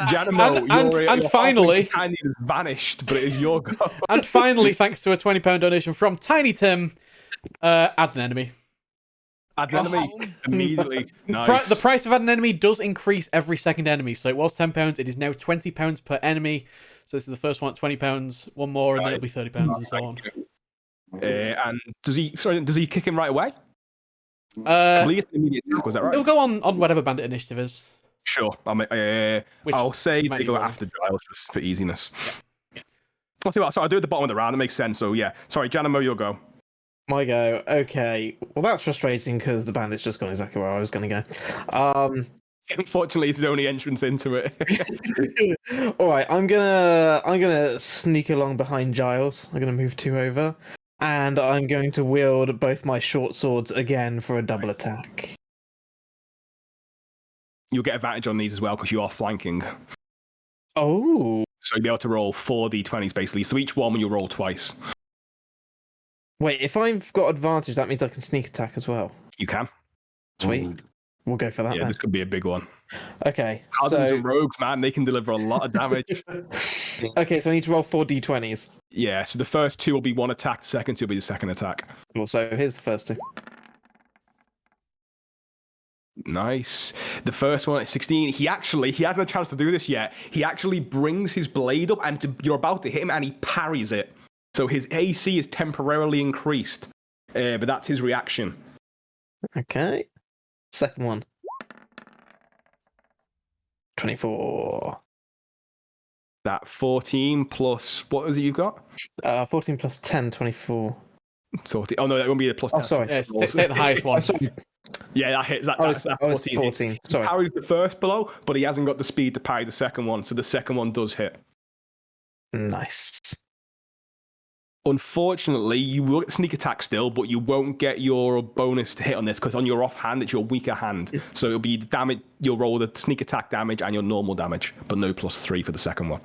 Speaker 2: Janumo,
Speaker 1: and finally,
Speaker 2: kind of vanished, but it is your go.
Speaker 1: And finally, thanks to a £20 donation from Tiny Tim, add an enemy.
Speaker 2: Add an enemy immediately. Nice.
Speaker 1: The price of add an enemy does increase every second enemy. So it was £10, it is now £20 per enemy. So this is the first one at £20, one more, and then it'll be £30 and so on.
Speaker 2: And does he kick him right away?
Speaker 1: I
Speaker 2: believe it's an immediate attack, was that right?
Speaker 1: It'll go on whatever bandit initiative is.
Speaker 2: Sure. I'll say they go after Giles just for easiness.
Speaker 1: Yeah.
Speaker 2: I'll see what. So I'll do it at the bottom of the round. That makes sense. So yeah. Sorry, Janumo, you'll go.
Speaker 6: My go. Okay. Well, that's frustrating because the bandit's just gone exactly where I was going to go.
Speaker 2: Unfortunately, it's the only entrance into it.
Speaker 6: All right. I'm gonna sneak along behind Giles. I'm gonna move 2 over, and I'm going to wield both my short swords again for a double attack.
Speaker 2: You'll get advantage on these as well because you are flanking.
Speaker 6: Oh.
Speaker 2: So you'll be able to roll 4 d20s basically. So each one, when you roll twice.
Speaker 6: Wait, if I've got advantage, that means I can sneak attack as well.
Speaker 2: You can.
Speaker 6: Sweet. We'll go for that.
Speaker 2: Yeah,
Speaker 6: then.
Speaker 2: this could be a big one.
Speaker 6: Okay.
Speaker 2: Paladins and rogues, man, they can deliver a lot of damage.
Speaker 6: Okay, so I need to roll 4 d20s.
Speaker 2: Yeah, so the first 2 will be 1 attack, the second 2 will be the second attack.
Speaker 6: Cool, so here's the first 2.
Speaker 2: Nice. The first one at 16. He hasn't a chance to do this yet. He actually brings his blade up and you're about to hit him and he parries it. So his AC is temporarily increased. But that's his reaction.
Speaker 6: Okay. Second one. 24.
Speaker 2: That 14 plus, what is it you've got?
Speaker 6: 14 plus 10, 24.
Speaker 2: 30. Oh no, that won't be the plus 10.
Speaker 6: Oh, sorry.
Speaker 1: Yeah, take the highest one.
Speaker 2: Yeah, that hits. That's
Speaker 6: 14. Sorry.
Speaker 2: He parries the first blow, but he hasn't got the speed to parry the second one, so the second one does hit.
Speaker 6: Nice.
Speaker 2: Unfortunately, you will get sneak attack still, but you won't get your bonus to hit on this because on your offhand, it's your weaker hand. So it'll be the damage. You'll roll the sneak attack damage and your normal damage, but no +3 for the second one.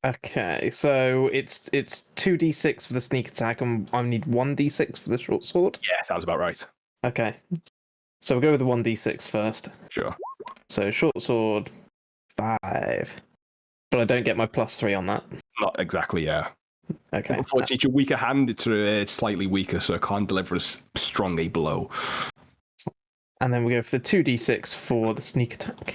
Speaker 6: Okay, so it's 2d6 for the sneak attack, and I need 1d6 for the short sword.
Speaker 2: Yeah, sounds about right.
Speaker 6: Okay, so we'll go with the 1d6 first.
Speaker 2: Sure.
Speaker 6: So short sword, 5, but I don't get my +3 on that.
Speaker 2: Not exactly, yeah.
Speaker 6: Okay.
Speaker 2: Unfortunately, it's your weaker hand. It's slightly weaker, so it can't deliver as strong a blow.
Speaker 6: And then we go for the 2d6 for the sneak attack.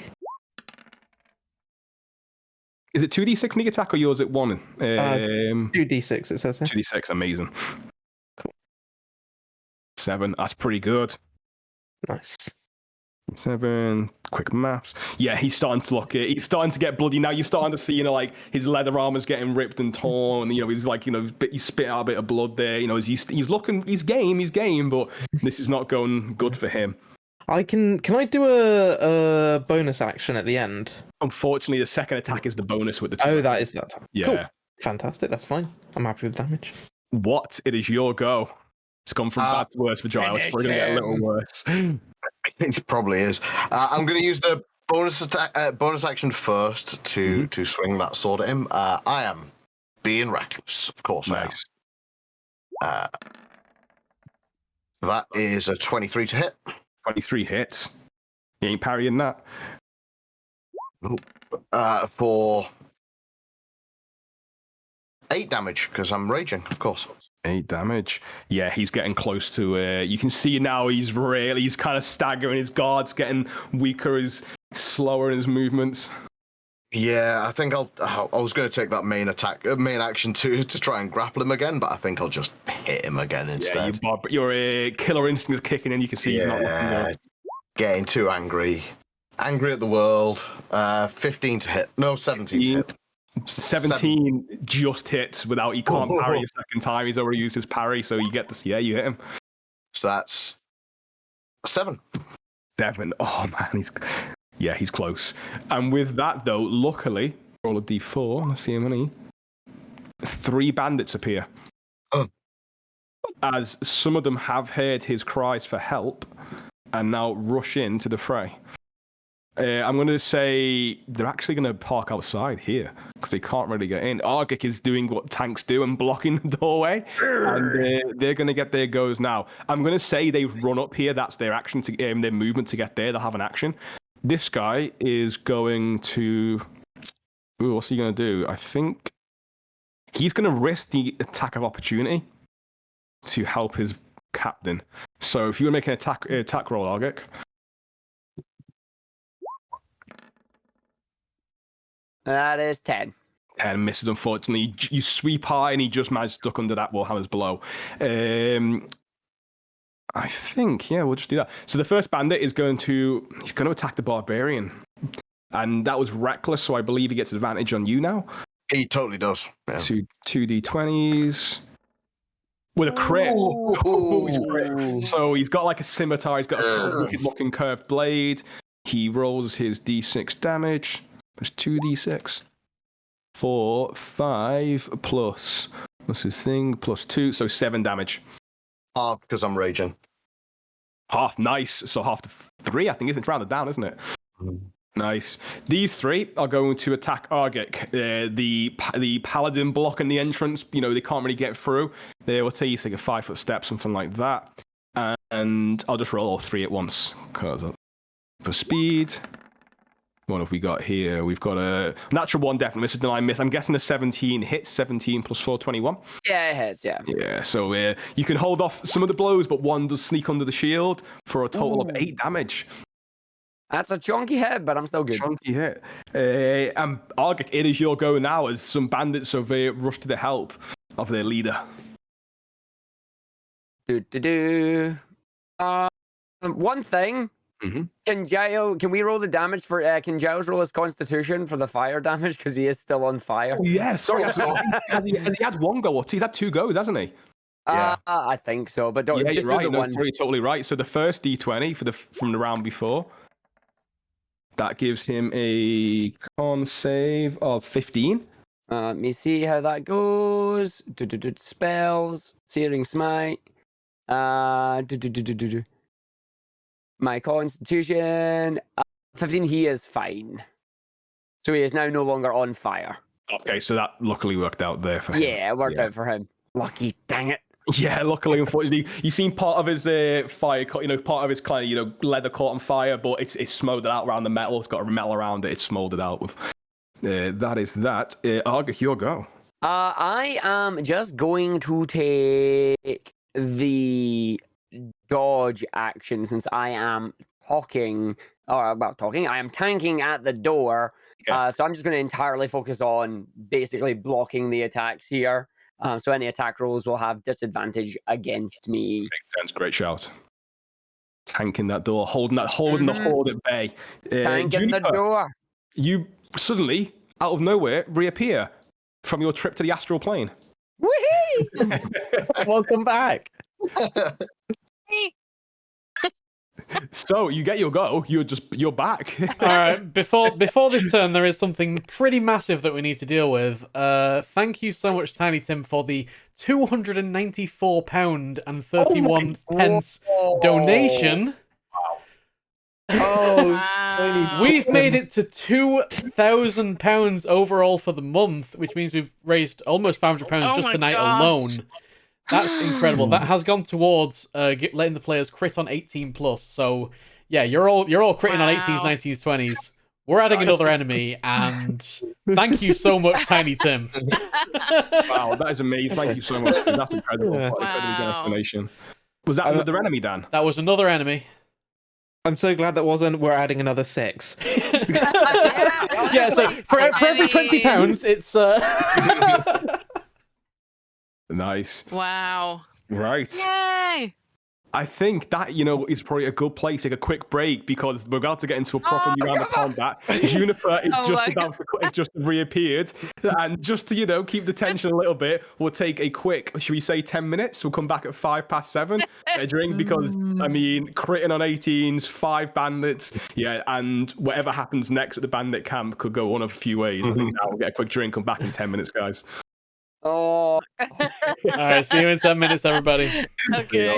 Speaker 2: Is it 2d6 sneak attack or yours at 1?
Speaker 6: 2d6 it says here.
Speaker 2: 2d6, amazing.
Speaker 6: Cool.
Speaker 2: 7, that's pretty good.
Speaker 6: Nice.
Speaker 2: 7, quick maths. Yeah, he's starting to look it. He's starting to get bloody now. You're starting to see, like his leather armor's getting ripped and torn. He's like, he spit out a bit of blood there. He's looking, he's game, but this is not going good for him.
Speaker 6: Can I do a bonus action at the end?
Speaker 2: Unfortunately, the second attack is the bonus with the 2.
Speaker 6: Oh, that is that.
Speaker 2: Yeah.
Speaker 6: Cool. Fantastic. That's fine. I'm happy with damage.
Speaker 2: What? It is your go. It's gone from bad to worse for Giles. It's probably going to get a little worse.
Speaker 5: It probably is. I'm going to use the bonus action first to swing that sword at him. I am being reckless, of course.
Speaker 2: Nice.
Speaker 5: I am. That is a 23 to hit.
Speaker 2: 23 hits. You ain't parrying that.
Speaker 5: For 8 damage, because I'm raging, of course.
Speaker 2: 8 damage. Yeah, he's getting close to you can see now he's kind of staggering. His guard's getting weaker, he's slower in his movements.
Speaker 5: Yeah, I think I was going to take that main action to try and grapple him again, but I think I'll just hit him again instead.
Speaker 2: Yeah, your killer instinct is kicking in. You can see he's not looking good.
Speaker 5: Getting too angry at the world. 15 to hit. No, 17 to hit.
Speaker 2: 17 just hits without, he can't parry a second time. He's already used his parry, so you get this. Yeah, you hit him.
Speaker 5: So that's 7.
Speaker 2: 7. Oh man, he's close. And with that though, luckily, roll a d4. Let's see how many. 3 bandits appear. As some of them have heard his cries for help and now rush into the fray. I'm going to say they're actually going to park outside here because they can't really get in. Argick is doing what tanks do and blocking the doorway, and they're going to get their goes now. I'm going to say they've run up here. That's their action, their movement to get there. They'll have an action. This guy is going to... Ooh, what's he going to do? I think he's going to risk the attack of opportunity to help his captain. So if you want to make an attack roll, Argick.
Speaker 4: That is 10.
Speaker 2: And misses, unfortunately. You sweep high and he just managed to duck under that Warhammer's blow. I think, yeah, we'll just do that. So the first bandit is going to attack the Barbarian. And that was reckless, so I believe he gets advantage on you now.
Speaker 5: He totally does. Yeah.
Speaker 2: 2d20s. With a crit.
Speaker 5: Ooh.
Speaker 2: So he's got like a scimitar, he's got a wicked-looking curved blade. He rolls his d6 damage. There's 2d6. 4, 5, plus. What's his thing? Plus 2, so 7 damage.
Speaker 5: Half because I'm raging.
Speaker 2: Half, nice. So half to 3, I think, isn't it? Rounded down, isn't it? Nice. These 3 are going to attack Argick. The Paladin blocking the entrance. You know, they can't really get through. They will take a 5-foot step, something like that. And I'll just roll all 3 at once. Cause for speed. What have we got here? We've got a natural 1, definitely. This is the 9 miss. I'm guessing a 17 hits. 17 plus 4, 21.
Speaker 4: Yeah, it hits, yeah.
Speaker 2: Yeah, so you can hold off some of the blows, but 1 does sneak under the shield for a total of 8 damage.
Speaker 4: That's a chunky hit, but I'm still good.
Speaker 2: Chunky hit. And Argick, it is your go now as some bandits over here rush to the help of their leader.
Speaker 4: One thing.
Speaker 2: Mm-hmm.
Speaker 4: Can we roll the damage for? Can Giles roll his Constitution for the fire damage because he is still on fire?
Speaker 2: Oh yeah, sorry. Has he had 1 go or 2? He's had 2 goes, hasn't he?
Speaker 5: Yeah.
Speaker 4: I think so, but don't just
Speaker 2: you're right.
Speaker 4: do the
Speaker 2: No,
Speaker 4: one.
Speaker 2: you're totally right. So the first d20 from the round before, that gives him a con save of 15.
Speaker 4: Let me see how that goes. Spells, Searing Smite. My Constitution, 15. He is fine, so he is now no longer on fire.
Speaker 2: Okay, so that luckily worked out there for him.
Speaker 4: Yeah, it worked out for him. Lucky, dang it.
Speaker 2: Yeah, luckily, unfortunately, you seen part of his fire, part of his kind of leather caught on fire, but it's smoldered out around the metal. It's got a metal around it. It's smoldered out with. That is that. Argick, your go.
Speaker 4: I am just going to take the dodge action since I am I am tanking at the door.
Speaker 2: Yeah.
Speaker 4: So I'm just going to entirely focus on basically blocking the attacks here. So any attack rolls will have disadvantage against me.
Speaker 2: Makes sense. Great shout. Tanking that door, holding the horde at bay.
Speaker 4: Tanking
Speaker 2: Juniper,
Speaker 4: the door.
Speaker 2: You suddenly, out of nowhere, reappear from your trip to the astral plane.
Speaker 4: Whee!
Speaker 6: Welcome back.
Speaker 2: So you get your go. You're back.
Speaker 1: All right. Before this turn, there is something pretty massive that we need to deal with. Thank you so much, Tiny Tim, for the £294.31 donation.
Speaker 6: Oh,
Speaker 1: We've made it to £2,000 overall for the month, which means we've raised almost £500 just tonight alone. That's incredible. That has gone towards letting the players crit on 18+. So yeah, you're all critting on 18s, 19s, 20s. We're adding another enemy, and thank you so much, Tiny Tim.
Speaker 2: Wow, that is amazing. Thank you so much. That's incredible.
Speaker 6: Yeah.
Speaker 2: What incredible explanation. Was that another enemy, Dan?
Speaker 1: That was another enemy.
Speaker 6: I'm so glad that wasn't. We're adding another 6.
Speaker 1: Yeah, so for every £20, it's
Speaker 2: Nice.
Speaker 3: Wow.
Speaker 2: Right.
Speaker 3: Yay!
Speaker 2: I think that, is probably a good place to take a quick break because we're about to get into a proper new round of combat. Juniper is just reappeared. And just to, keep the tension a little bit, we'll take a quick, should we say 10 minutes? We'll come back at 7:05, get a drink because, critting on 18s, 5 bandits, and whatever happens next at the bandit camp could go one of a few ways. I think now we'll get a quick drink, come back in 10 minutes, guys.
Speaker 4: Oh.
Speaker 1: All right, see you in 10 minutes, everybody.
Speaker 3: Okay.